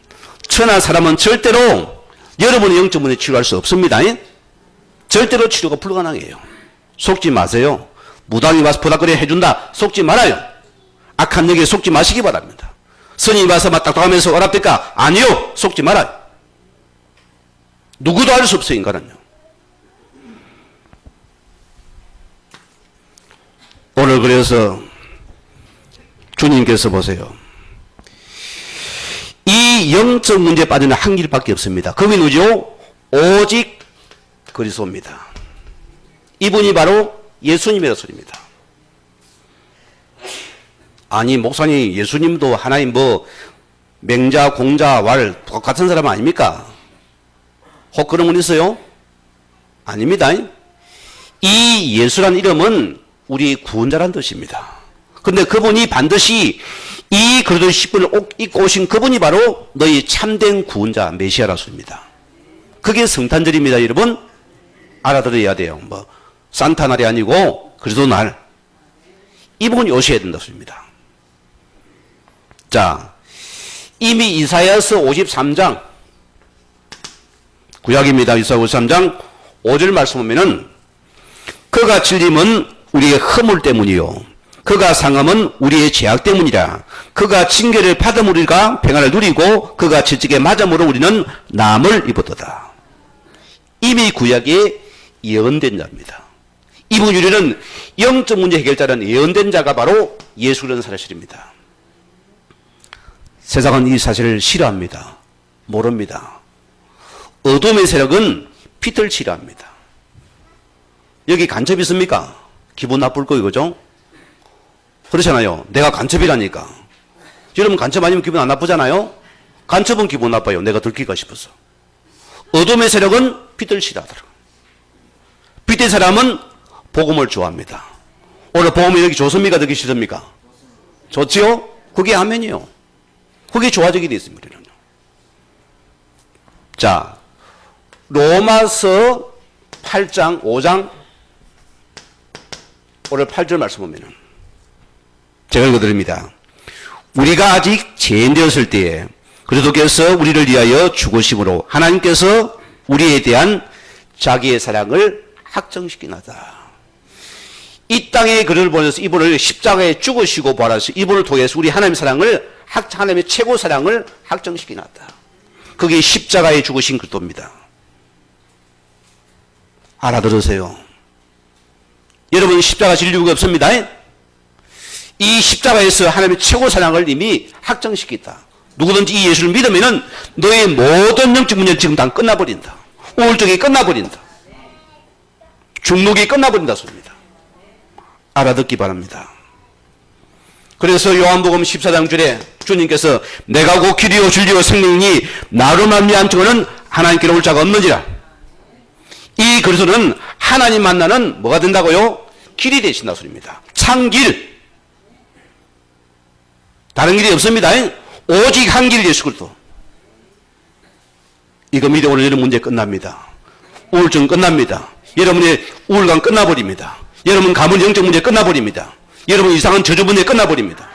천한 사람은 절대로 여러분의 영적 문제 치료할 수 없습니다. 절대로 치료가 불가능해요. 속지 마세요. 무당이 와서 보닥거리 해준다. 속지 말아요. 악한 영에 속지 마시기 바랍니다. 스님이 와서 막 딱딱하면서 어랍니까? 아니요. 속지 말아요. 누구도 알 수 없어요, 인간은요. 오늘 그래서 주님께서 보세요. 이 영적 문제에 빠지는 한 길밖에 없습니다. 그분이 누구죠? 오직 그리스도입니다. 이분이 바로 예수님이라는 소리입니다. 아니 목사님 예수님도 하나님 뭐 맹자 공자 왈 같은 사람 아닙니까? 혹 그런 분 있어요? 아닙니다. 이 예수란 이름은 우리 구원자란 뜻입니다. 근데 그분이 반드시 이 그리스도 10분을 입고 오신 그분이 바로 너희 참된 구원자 메시아라 소리입니다. 그게 성탄절입니다. 여러분 알아들어야 돼요. 뭐 산타 날이 아니고 그리스도 날 이분이 오셔야 된다 소리입니다. 자, 이미 이사야서 53장 구약입니다. 이사야 53장 5절 말씀 보면은 그가 질림은 우리의 허물 때문이요 그가 상함은 우리의 죄악 때문이라. 그가 징계를 받음 우리가 평안을 누리고 그가 채찍에 맞음으로 우리는 남을 입었도다. 이미 구약에 예언된 자입니다. 이분 우리는 영적 문제 해결자라는 예언된 자가 바로 예수라는 사실입니다. 세상은 이 사실을 싫어합니다. 모릅니다. 어둠의 세력은 빛을 싫어합니다. 여기 간첩 있습니까? 기분 나쁠 거 이거죠? 그렇잖아요. 내가 간첩이라니까. 여러분 간첩 아니면 기분 안 나쁘잖아요? 간첩은 기분 나빠요. 내가 들킬까 싶어서. 어둠의 세력은 빛을 싫어하더라고요. 빛의 사람은 복음을 좋아합니다. 오늘 복음이 여기 좋습니까? 듣기 싫습니까? 좋지요? 그게 아멘이요. 그게 좋아지게 되어 있습니다. 자, 로마서 8장 5장 오늘 8절 말씀 보면은 제가 읽어드립니다. 우리가 아직 죄인 되었을 때에 그리스도께서 우리를 위하여 죽으심으로 하나님께서 우리에 대한 자기의 사랑을 확정시키나다. 이 땅에 그를 보내서 이분을 십자가에 죽으시고 부활하시고 이분을 통해서 우리 하나님의 사랑을 하나님의 최고 사랑을 확정시키나다. 그게 십자가에 죽으신 그리스도입니다. 알아들으세요. 여러분 십자가 질 이유가 없습니다. 이 십자가에서 하나님의 최고 사랑을 이미 확정시켰다. 누구든지 이 예수를 믿으면은 너의 모든 영적 문제는 지금 다 끝나버린다. 우울증이 끝나버린다. 중독이 끝나버린다 소리입니다. 알아듣기 바랍니다. 그래서 요한복음 14장 절에 주님께서 내가 곧 길이요 진리요 생명이니 나로 말미암은 증거는 하나님께로 올 자가 없는지라. 이 그리스도는 하나님 만나는 뭐가 된다고요? 길이 되신다 소리입니다. 참길. 다른 길이 없습니다. 오직 한 길 예수 그리스도. 이거 믿어 오늘 여러분 문제 끝납니다. 우울증 끝납니다. 여러분의 우울감 끝나버립니다. 여러분 가문 영적 문제 끝나버립니다. 여러분 이상한 저주 문제 끝나버립니다.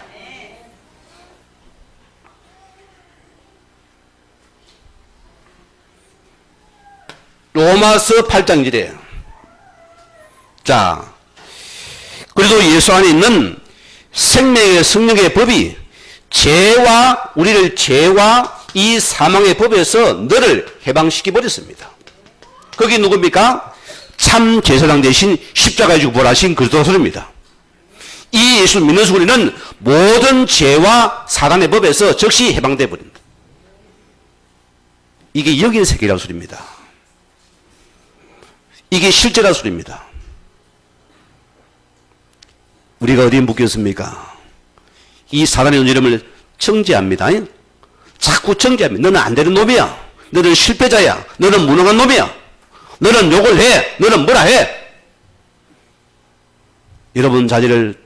로마서 8장 1에 자, 그래도 예수 안에 있는 생명의 성령의 법이 우리를 죄와 이 사망의 법에서 너를 해방시켜 버렸습니다. 그게 누굽니까? 참 제사장 대신 십자가에 죽고 부활하신 그리스도 소리입니다. 이 예수를 믿는 우리는 모든 죄와 사단의 법에서 즉시 해방되어 버립니다. 이게 여기의 세계라는 소리입니다. 이게 실제라는 소리입니다. 우리가 어디에 묶였습니까? 이 사단의 이름을 정죄합니다. 자꾸 정죄합니다. 너는 안 되는 놈이야. 너는 실패자야. 너는 무능한 놈이야. 너는 욕을 해. 너는 뭐라 해. 여러분 자녀를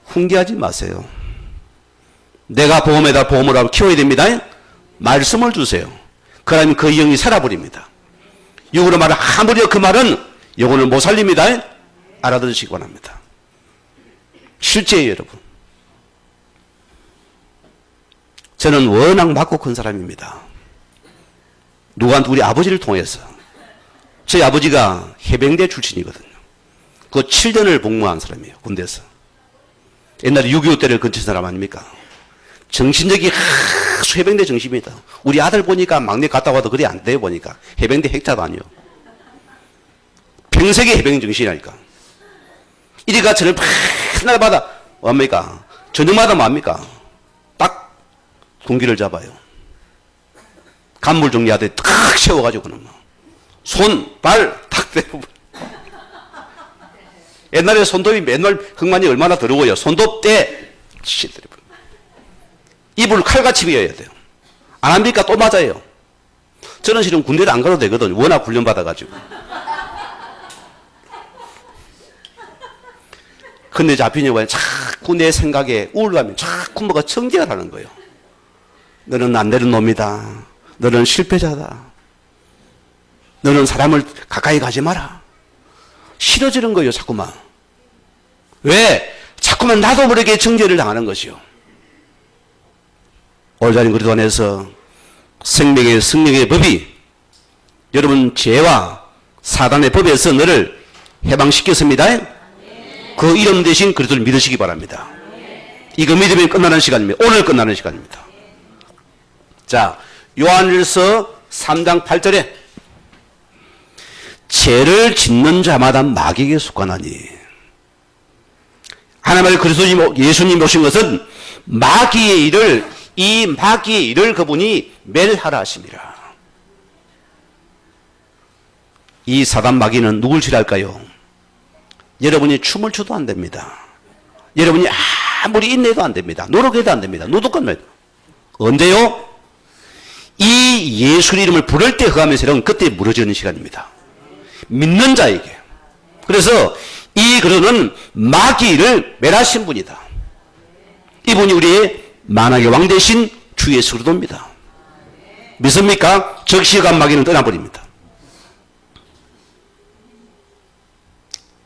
훈계하지 마세요. 내가 보험에다 보험을 하고 키워야 됩니다. 말씀을 주세요. 그러면 그 영이 살아버립니다. 육으로 말을 아무리 그 말은 영혼을 못 살립니다. 알아들으시기 바랍니다. 실제예요, 여러분. 저는 워낙 맞고 큰 사람입니다. 누구한테 우리 아버지를 통해서. 저희 아버지가 해병대 출신이거든요. 그 7년을 복무한 사람이에요, 군대에서. 옛날에 6.25 때를 거친 사람 아닙니까? 정신력이 해병대 정신입니다. 우리 아들 보니까 막내 갔다 와도 그리 안 돼 보니까. 해병대 핵자도 아니요. 평생의 해병 정신이라니까. 이리가 저를 날마다 뭡니까? 저녁마다 뭡니까? 딱 동기를 잡아요. 간물 정리하듯 탁 세워가지고는 손, 발 탁 대고. 옛날에 손톱이 맨날 흙만이 얼마나 더러워요. 손톱 때 입을 칼같이 베어야 돼요. 안 합니까? 또 맞아요. 저는 실은 군대를 안 가도 되거든요. 워낙 훈련받아가지고. 근데 잡히냐고 자꾸 내 생각에 우울감이 자꾸 뭐가 청기가 하는 거예요. 너는 안 되는 놈이다. 너는 실패자다. 너는 사람을 가까이 가지 마라. 싫어지는 거예요, 자꾸만. 왜? 자꾸만 나도 모르게 정죄를 당하는 것이요. 올자린 그리스도 안에서 생명의 성령의 법이 여러분 죄와 사단의 법에서 너를 해방시켰습니다. 그 이름 대신 그리스도를 믿으시기 바랍니다. 이거 믿으면 끝나는 시간입니다. 오늘 끝나는 시간입니다. 자, 요한일서 3장 8절에 죄를 짓는 자마다 마귀에게 속하나니 하나님의 그리스도님 예수님 오신 것은 마귀의 일을 이 마귀의 일을 그분이 멸하라 하심이라. 이 사단 마귀는 누굴 싫어할까요? 여러분이 춤을 춰도 안 됩니다. 여러분이 아무리 인내도 안 됩니다. 노력해도 안 됩니다. 노력합니다. 언제요? 이 예수의 이름을 부를 때 허하면서 여러분 그때 무너지는 시간입니다. 믿는 자에게. 그래서 이 그러는 마귀를 멸하신 분이다. 이분이 우리의 만왕의 왕 대신 주 예수 그리스도입니다. 믿습니까? 적시간 마귀는 떠나버립니다.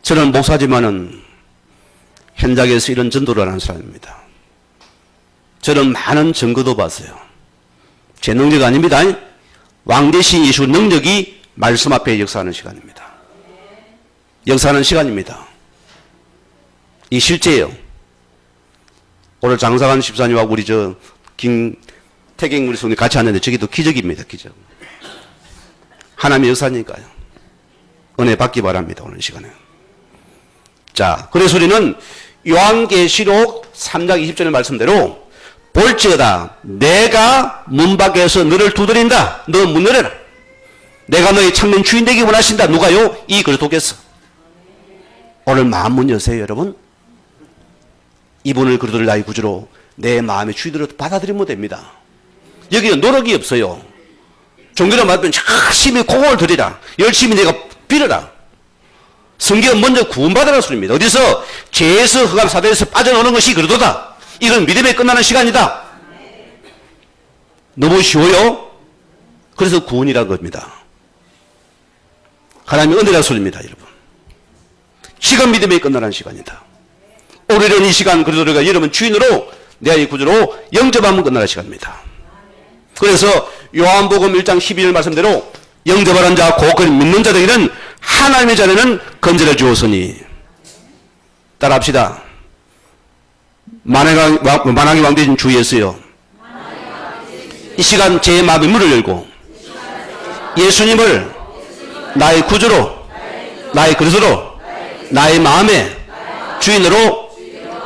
저는 목사지만은 현장에서 이런 전도를 하는 사람입니다. 저는 많은 증거도 봤어요. 제 능력 아닙니다. 왕 대신 예수 능력이 말씀 앞에 역사하는 시간입니다. 역사하는 시간입니다. 이 실제예요. 오늘 장사관 집사님하고 우리 김태경 우리 손이 같이 왔는데 저기도 기적입니다. 기적. 하나님의 역사니까요. 은혜 받기 바랍니다. 오늘 시간에. 자, 그래서 우리는 요한계시록 3장 20절의 말씀대로 볼지어다 내가 문 밖에서 너를 두드린다. 너 문 열어라. 내가 너의 참된 주인 되기 원하신다. 누가요? 이 그리스도께서. 오늘 마음 문 여세요, 여러분. 이분을 그리스도를 나의 구주로 내 마음의 주인으로 받아들이면 됩니다. 여기는 노력이 없어요. 종교를 받으면 열심히 공을 들이라. 열심히 내가 빌어라. 성경은 먼저 구원받으라는 소리입니다. 어디서? 죄에서 흑암 사대에서 빠져나오는 것이 그리스도다. 이건 믿음에 끝나는 시간이다. 너무 쉬워요? 그래서 구원이라는 겁니다. 하나님의 은혜라는 소리입니다, 여러분. 지금 믿음에 끝나는 시간이다. 오늘은 이 시간 그리스도가 여러분 주인으로 내 구주로 영접하면 끝나는 시간입니다. 그래서 요한복음 1장 12절 말씀대로 영접하는 자, 곧 믿는 자들에게는 하나님의 자녀는 건져내 주었으니. 따라합시다. 만왕의 왕 되신 주 예수여, 이 시간 제 마음의 문을 열고 예수님을 나의 구주로, 나의 그리스도로, 나의 마음의 주인으로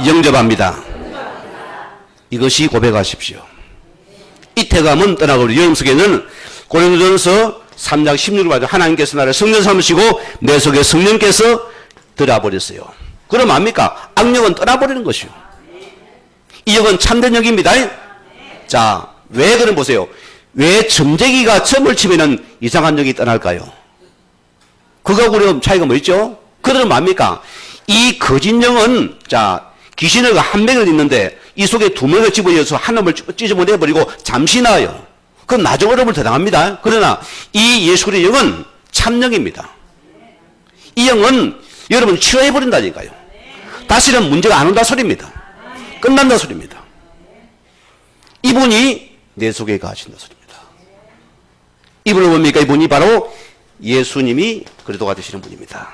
영접합니다. 이것이 고백하십시오. 이태감은 떠나고 여러분 속에는 고린도전서 3장 16절 말씀 하나님께서 나를 성령 삼으시고 내 속에 성령께서 들어버렸어요. 그럼 압니까? 악령은 떠나버리는 것이요. 이 영은 참된 영입니다. 자, 왜 그런 보세요. 왜 점쟁이가 점을 치면은 이상한 영이 떠날까요? 그거하고 차이가 뭐 있죠? 그들은 뭡니까? 이 거짓 영은, 자, 귀신을 한 명을 있는데 이 속에 두 명을 집어넣어서 한 놈을 찢어내버리고 잠시 나요. 그건 나중 어려움을 더 당합니다. 그러나 이 예수 그리스도의 영은 참영입니다. 이 영은 여러분 치료해버린다니까요. 다시는 문제가 안 온다 소리입니다. 끝난다 소리입니다. 이분이 내 속에 가신다 소리입니다. 이분은 뭡니까? 이분이 바로 예수님이 그리스도가 되시는 분입니다.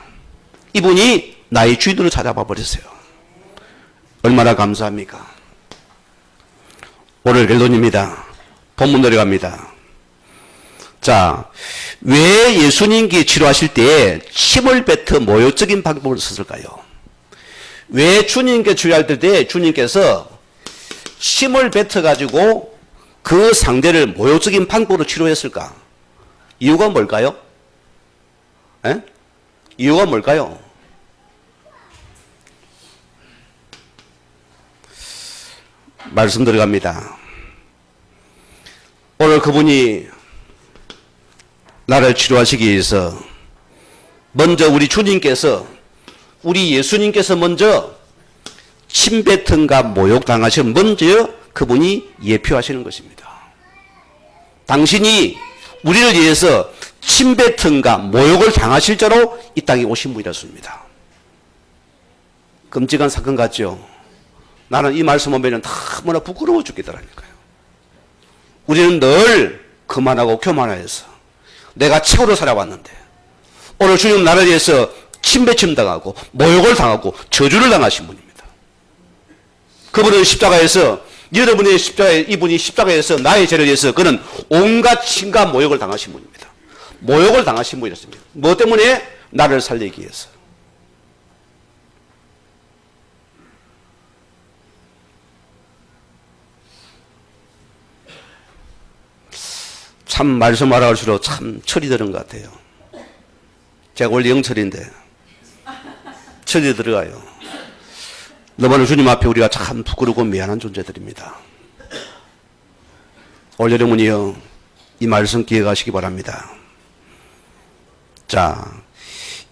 이분이 나의 주인으로 찾아와 버렸어요. 얼마나 감사합니까? 오늘 결론입니다. 본문 내려갑니다. 자, 왜 예수님께 치료하실 때 침을 뱉어 모욕적인 방법을 썼을까요? 왜 주님께 치료할 때 주님께서 침을 뱉어가지고 그 상대를 모욕적인 방법으로 치료했을까? 이유가 뭘까요? 에? 이유가 뭘까요? 말씀 들어갑니다. 오늘 그분이 나를 치료하시기 위해서 먼저 우리 주님께서, 우리 예수님께서 먼저 침뱉음과 모욕당하시면 먼저 그분이 예표하시는 것입니다. 당신이 우리를 위해서 침뱉음과 모욕을 당하실 자로 이 땅에 오신 분이었습니다. 끔찍한 사건 같죠? 나는 이 말씀 보면 너무나 부끄러워 죽겠더라니까요. 우리는 늘 그만하고 교만해서 내가 최고로 살아왔는데 오늘 주님 나를 위해서 침뱉임 당하고 모욕을 당하고 저주를 당하신 분입니다. 그분은 십자가에서, 여러분의 십자가에, 이분이 십자가에서 나의 죄를 위해서 그는 온갖 침과 모욕을 당하신 분입니다. 모욕을 당하신 분이었습니다. 뭐 때문에? 나를 살리기 위해서. 참 말씀하라 할수록 참 철이 드는 것 같아요. 제가 원래 영철인데 철이 들어가요. 너무나 주님 앞에 우리가 참 부끄럽고 미안한 존재들입니다. 올 여러분이요, 이 말씀 기억하시기 바랍니다. 자,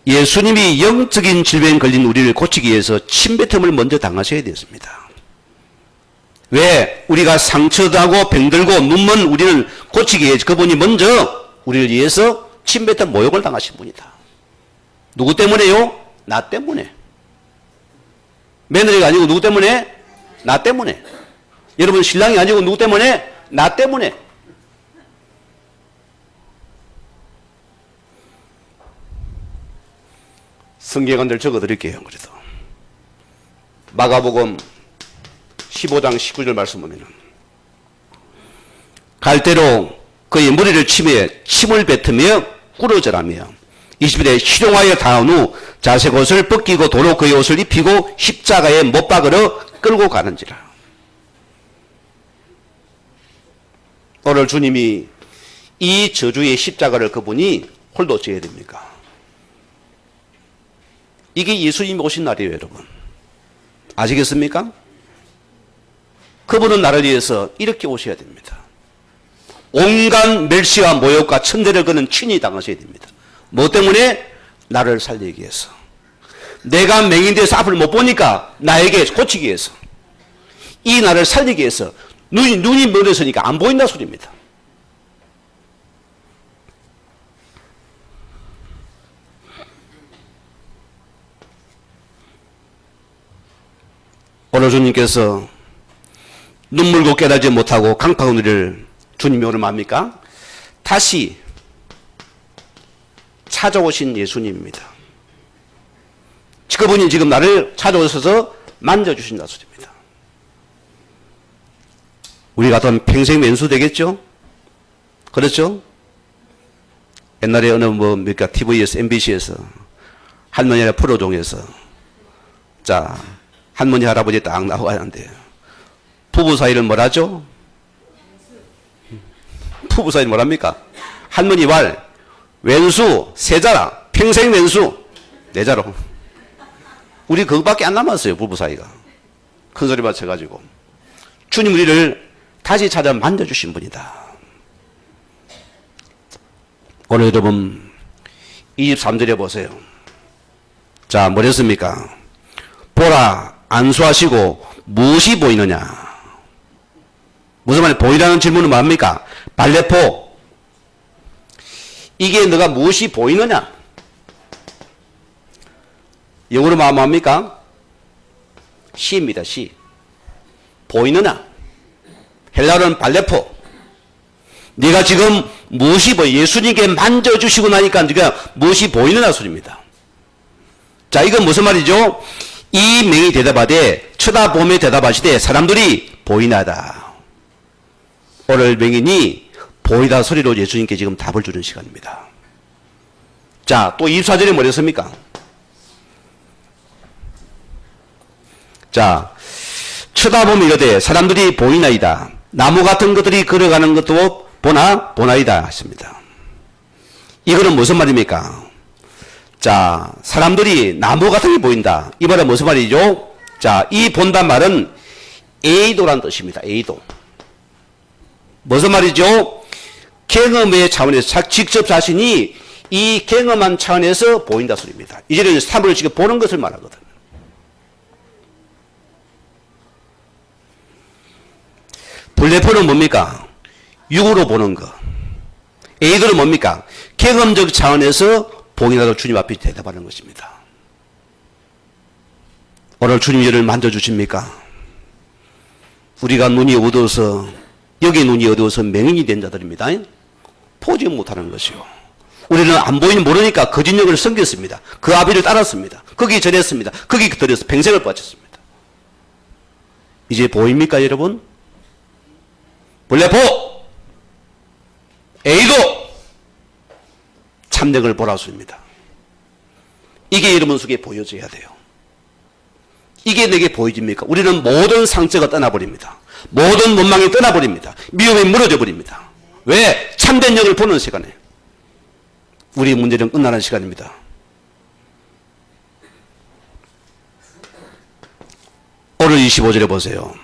예수님이 영적인 질병에 걸린 우리를 고치기 위해서 침뱉음을 먼저 당하셔야 되었습니다. 왜? 우리가 상처나고 병들고 눈먼 우리를 고치기 위해서 그분이 먼저 우리를 위해서 침뱉은 모욕을 당하신 분이다. 누구 때문에요? 나 때문에. 며느리가 아니고 누구 때문에? 나 때문에. 여러분 신랑이 아니고 누구 때문에? 나 때문에. 성경을 적어드릴게요. 그래도 마가복음 15장 19절 말씀 보면은 갈대로 그의 머리를 치며 침을 뱉으며 꾸러절하며 20일에 실용하여 다한 후 자색 옷을 벗기고 도로 그의 옷을 입히고 십자가에 못 박으러 끌고 가는지라. 오늘 주님이 이 저주의 십자가를 그분이 홀로 져야 됩니까? 이게 예수님이 오신 날이에요, 여러분. 아시겠습니까? 그분은 나를 위해서 이렇게 오셔야 됩니다. 온갖 멸시와 모욕과 천대를 그는 친히 당하셔야 됩니다. 뭐 때문에? 나를 살리기 위해서. 내가 맹인돼서 앞을 못 보니까 나에게 고치기 위해서. 이 나를 살리기 위해서. 눈이 멀어서니까 안 보인다 소리입니다. 오늘 주님께서 눈물고 깨달지 못하고 강팍한 우리를 주님이 오늘 뭡니까? 다시 찾아오신 예수님입니다. 그분이 지금 나를 찾아오셔서 만져주신다 소리입니다. 우리 같으면 평생 왼수 되겠죠? 그렇죠? 옛날에 어느 TV에서, MBC에서, 할머니나 프로종에서, 자, 할머니, 할아버지 딱 나와야하는데, 부부 사이를 뭐라죠? 부부 사이를 뭐랍니까? 할머니 왈, 왼수, 세자라, 평생 왼수, 내자로. 우리 그거밖에 안 남았어요, 부부 사이가. 큰 소리 맞춰가지고. 주님 우리를 다시 찾아 만져주신 분이다. 오늘 여러분 23절에 보세요. 자, 뭐랬습니까? 보라, 안수하시고 무엇이 보이느냐? 무슨 말이에요? 보이라는 질문은 뭡니까? 발레포. 이게 너가 무엇이 보이느냐? 영어로 말하면 뭡니까? 시입니다, 시. 보이느냐? 헬라어는 발레포. 네가 지금 무엇이 보여? 예수님께 만져주시고 나니까 네가 무엇이 보이느냐 소리입니다. 자, 이건 무슨 말이죠? 이 맹이 대답하되 쳐다보며 대답하시되 사람들이 보이나다. 오늘 맹인이 보이다 소리로 예수님께 지금 답을 주는 시간입니다. 자, 또 24절에 뭐랬습니까? 자, 쳐다보며 이르되 사람들이 보이나이다. 나무 같은 것들이 걸어가는 것도 보나이다 하십니다. 이거는 무슨 말입니까? 자, 사람들이 나무 같은 게 보인다. 이 말은 무슨 말이죠? 자, 이 본단 말은 에이도란 뜻입니다. 에이도. 무슨 말이죠? 경험의 차원에서 직접 자신이 이 경험한 차원에서 보인다 소리입니다. 이제는 사물을 지금 보는 것을 말하거든. 블레포는 뭡니까? 육으로 보는 것. 에이도는 뭡니까? 경험적 차원에서 보이나도 주님 앞에 대답하는 것입니다. 오늘 주님 저를 만져주십니까? 우리가 눈이 어두워서 여기 눈이 어두워서 맹인이 된 자들입니다. 보지 못하는 것이요. 우리는 안 보이는 모르니까 거짓력을 섬겼습니다. 그 아비를 따랐습니다. 거기 절했습니다. 거기 들여서 평생을 바쳤습니다. 이제 보입니까 여러분? 블레포! 에이도! 참력을 보라수입니다. 이게 여러분 속에 보여져야 돼요. 이게 내게 보여집니까? 우리는 모든 상처가 떠나버립니다. 모든 원망이 떠나버립니다. 미움이 무너져 버립니다. 왜? 참된 영을 보는 시간에 우리 문제는 끝나는 시간입니다. 오늘 25절에 보세요.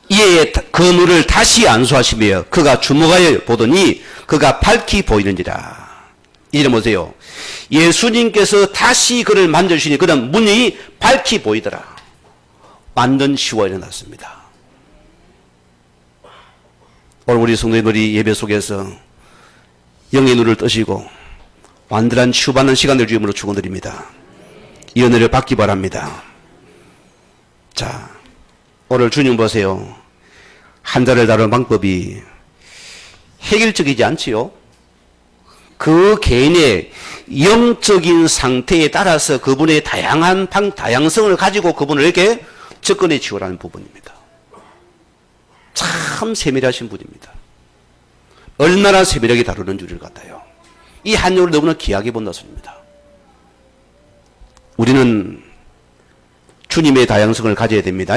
이에 그 눈을 다시 안수하시며 그가 주목하여 보더니 그가 밝히 보이는지라. 이제 보세요. 예수님께서 다시 그를 만져주시니 그는 문이 밝히 보이더라. 완전 쉬워 일어났습니다. 오늘 우리 성도님들이 예배 속에서 영의 눈을 뜨시고 완전한 치유받는 시간을 주임으로 축원드립니다. 이 은혜를 받기 바랍니다. 자, 오늘 주님 보세요. 환자를 다루는 방법이 획일적이지 않지요. 그 개인의 영적인 상태에 따라서 그분의 다양성을 가지고 그분을 이렇게 접근해 치우라는 부분입니다. 참 세밀하신 분입니다. 얼마나 세밀하게 다루는 줄을 같아요. 이 한율을 너무나 귀하게 본다 소리입니다. 우리는 주님의 다양성을 가져야 됩니다.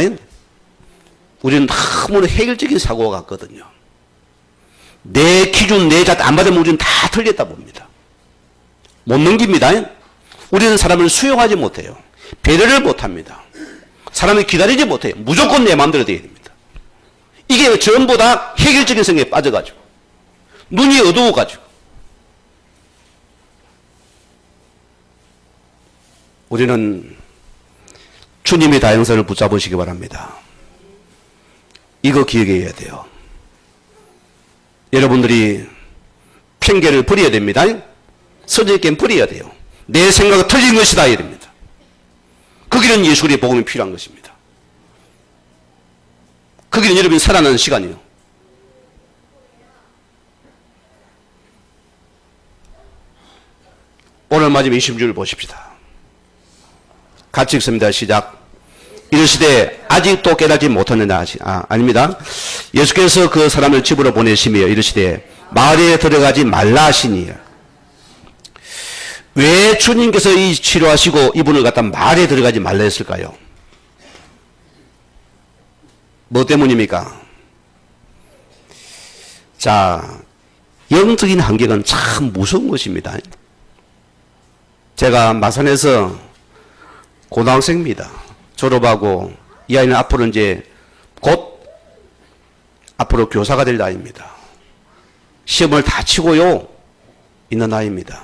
우리는 너무나 획일적인 사고가 같거든요. 내 기준, 내 잣 안 받으면 우리는 다 틀렸다 봅니다. 못 넘깁니다. 우리는 사람을 수용하지 못해요. 배려를 못합니다. 사람을 기다리지 못해요. 무조건 내 마음대로 되어야 됩니다. 이게 전부 다 획일적인 성에 빠져가지고 눈이 어두워가지고 우리는 주님의 다양성을 붙잡으시기 바랍니다. 이거 기억해야 돼요. 여러분들이 편견을 버려야 됩니다. 선제견 버려야 돼요. 내 생각은 틀린 것이다 이럽니다. 그 길은 예수의 복음이 필요한 것입니다. 그 길은 여러분이 살아나는 시간이요. 오늘 마지막 20줄 보십시다. 같이 읽습니다. 시작. 이르시되 아직도 깨닫지 못하느냐 아닙니다. 예수께서 그 사람을 집으로 보내시며 이르시되 마을에 들어가지 말라 하시니. 왜 주님께서 이 치료하시고 이분을 갖다 마을에 들어가지 말라 했을까요? 뭐 때문입니까? 자, 영적인 환경은 참 무서운 것입니다. 제가 마산에서 고등학생입니다. 졸업하고 이 아이는 앞으로 이제 곧 앞으로 교사가 될 나이입니다. 시험을 다 치고요. 있는 아이입니다.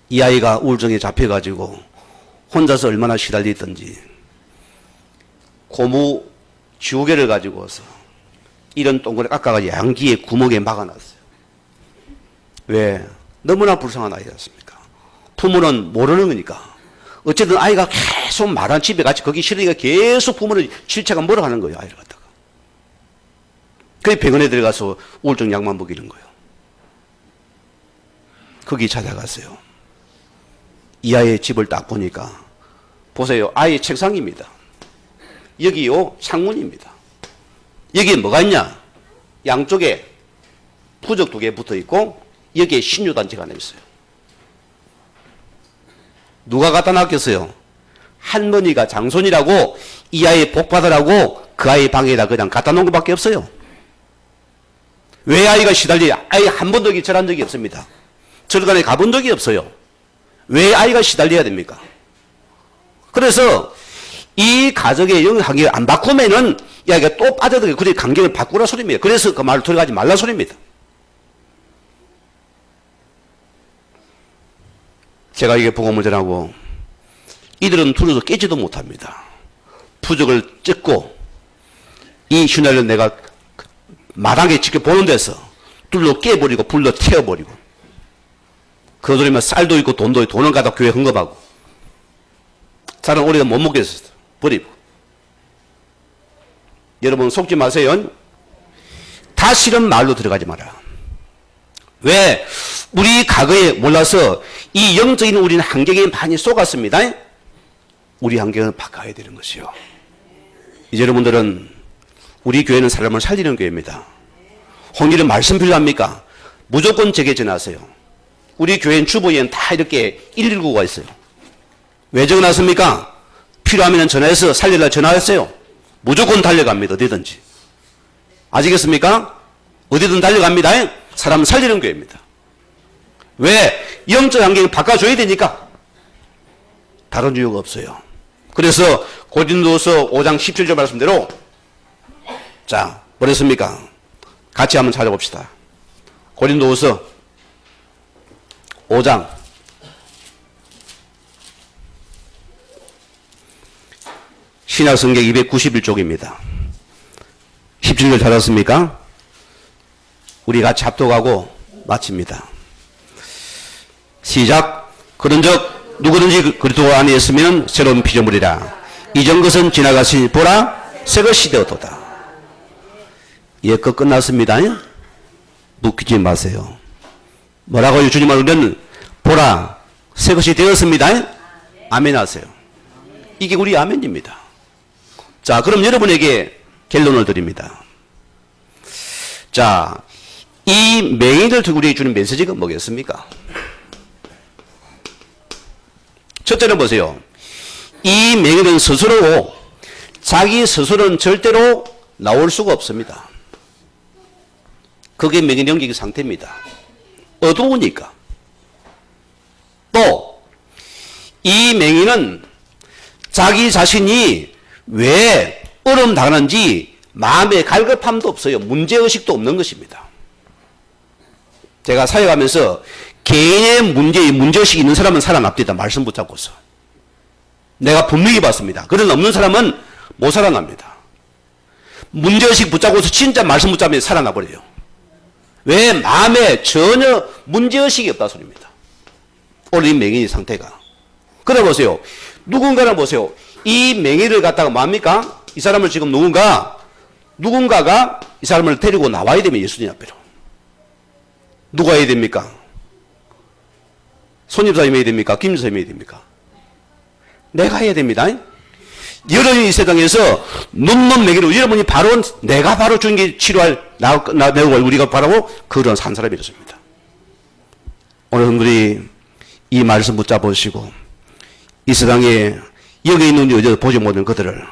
이 아이가 우울증에 잡혀가지고 혼자서 얼마나 시달리던지 고무 지우개를 가지고 와서 이런 동그랗게 깎아가지고 양귀의 구멍에 막아놨어요. 왜? 너무나 불쌍한 아이였습니까? 부모는 모르는 거니까. 어쨌든 아이가 계속 말한 집에 같이 거기 싫으니까 계속 부모는 실체가 뭐라 하는 거예요, 아이를 갖다가. 그래서 병원에 들어가서 우울증 약만 먹이는 거예요. 거기 찾아갔어요. 이 아이의 집을 딱 보니까 보세요. 아이의 책상입니다. 여기요 창문입니다. 여기에 뭐가 있냐? 양쪽에 부적 2개 붙어 있고 여기에 신유단지가 하나 있어요. 누가 갖다 놨겠어요? 할머니가 장손이라고 이 아이 복 받으라고 그 아이 방에다 그냥 갖다 놓은 것밖에 없어요. 왜 아이가 시달리? 아이 한 번도 절한 적이 없습니다. 절간에 가본 적이 없어요. 왜 아이가 시달려야 됩니까? 그래서 이 가족의 영향을 안 바꾸면은 이 아이가 또 빠져들게. 그래 관계를 바꾸라 소리입니다. 그래서 그 말을 들어가지 말라 소리입니다. 제가 이게 복음을 전하고 이들은 둘러서 깨지도 못합니다. 부적을 찢고 이 휘날려 내가 마당에 지켜보는 데서 둘러 깨버리고 불러 태워버리고 그 소리면 쌀도 있고 돈도 있고 돈을 갖다 교회 헌금하고 쌀은 우리가 못 먹겠어 버리고. 여러분 속지 마세요. 다시는 말로 들어가지 마라. 왜? 우리 과거에 몰라서 이 영적인 우리는 환경에 많이 속았습니다. 우리 환경을 바꿔야 되는 것이요. 이제 여러분들은 우리 교회는 사람을 살리는 교회입니다. 홍길은 말씀 필요합니까? 무조건 제게 전화하세요. 우리 교회는 주보에는 다 이렇게 119가 있어요. 왜 적어놨습니까? 필요하면 전화해서 살리라 전화했어요. 무조건 달려갑니다. 어디든지. 아시겠습니까? 어디든 달려갑니다. 사람 살리는 교회입니다. 왜? 영적 환경을 바꿔줘야 되니까. 다른 이유가 없어요. 그래서 고린도서 5장 17절 말씀대로 자, 뭐랬습니까? 같이 한번 찾아봅시다. 고린도서 5장 신약성경 291쪽입니다. 17절 찾았습니까? 우리 같이 합독하고 마칩니다. 시작. 그런즉 누구든지 그리스도 안에 있으면 새로운 피조물이라. 이전 것은 지나갔으니 보라 새것이 되었도다. 예, 그 끝났습니다. 묵히지 마세요. 뭐라고요? 주님 말로는 보라 새것이 되었습니다. 아멘 하세요. 이게 우리 아멘입니다. 자, 그럼 여러분에게 결론을 드립니다. 자, 이 맹인을 두고 우리에게 주는 메시지가 뭐겠습니까? 첫째는 보세요. 이 맹인은 스스로 자기 스스로는 절대로 나올 수가 없습니다. 그게 맹인 영적인 상태입니다. 어두우니까. 또 이 맹인은 자기 자신이 왜 어려움 당하는지 마음의 갈급함도 없어요. 문제의식도 없는 것입니다. 제가 사역하면서 개인의 문제의식이 있는 사람은 살아납니다. 말씀 붙잡고서. 내가 분명히 봤습니다. 그런 없는 사람은 못 살아납니다. 문제의식 붙잡고서 진짜 말씀 붙잡으면 살아나버려요. 왜? 마음에 전혀 문제의식이 없다 소리입니다. 오늘 이 맹인의 상태가. 그래 보세요. 누군가를 보세요. 이 맹인을 갖다가 뭡니까? 이 사람을 지금 누군가가 이 사람을 데리고 나와야 되면 예수님 앞으로. 누가 해야 됩니까? 손님사님이 해야 됩니까? 김사님이 해야 됩니까? 내가 해야 됩니다. 여러분이 이 세상에서 눈먼 맹인으로 여러분이 바로 내가 바로 주님께 치료할 내 우리가 바라고 그런 산 사람이 되었습니다. 오늘 여러분들이 이 말씀 붙잡으시고 이 세상에 여기 있는 여자 보지 못하는 그들을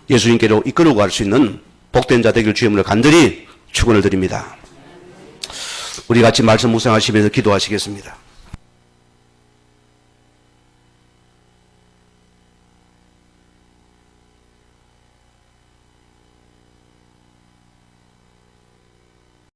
예수님께로 이끌고 갈 수 있는 복된 자 되길 주님을 간절히 축원을 드립니다. 우리 같이 말씀 묵상하시면서 기도하시겠습니다.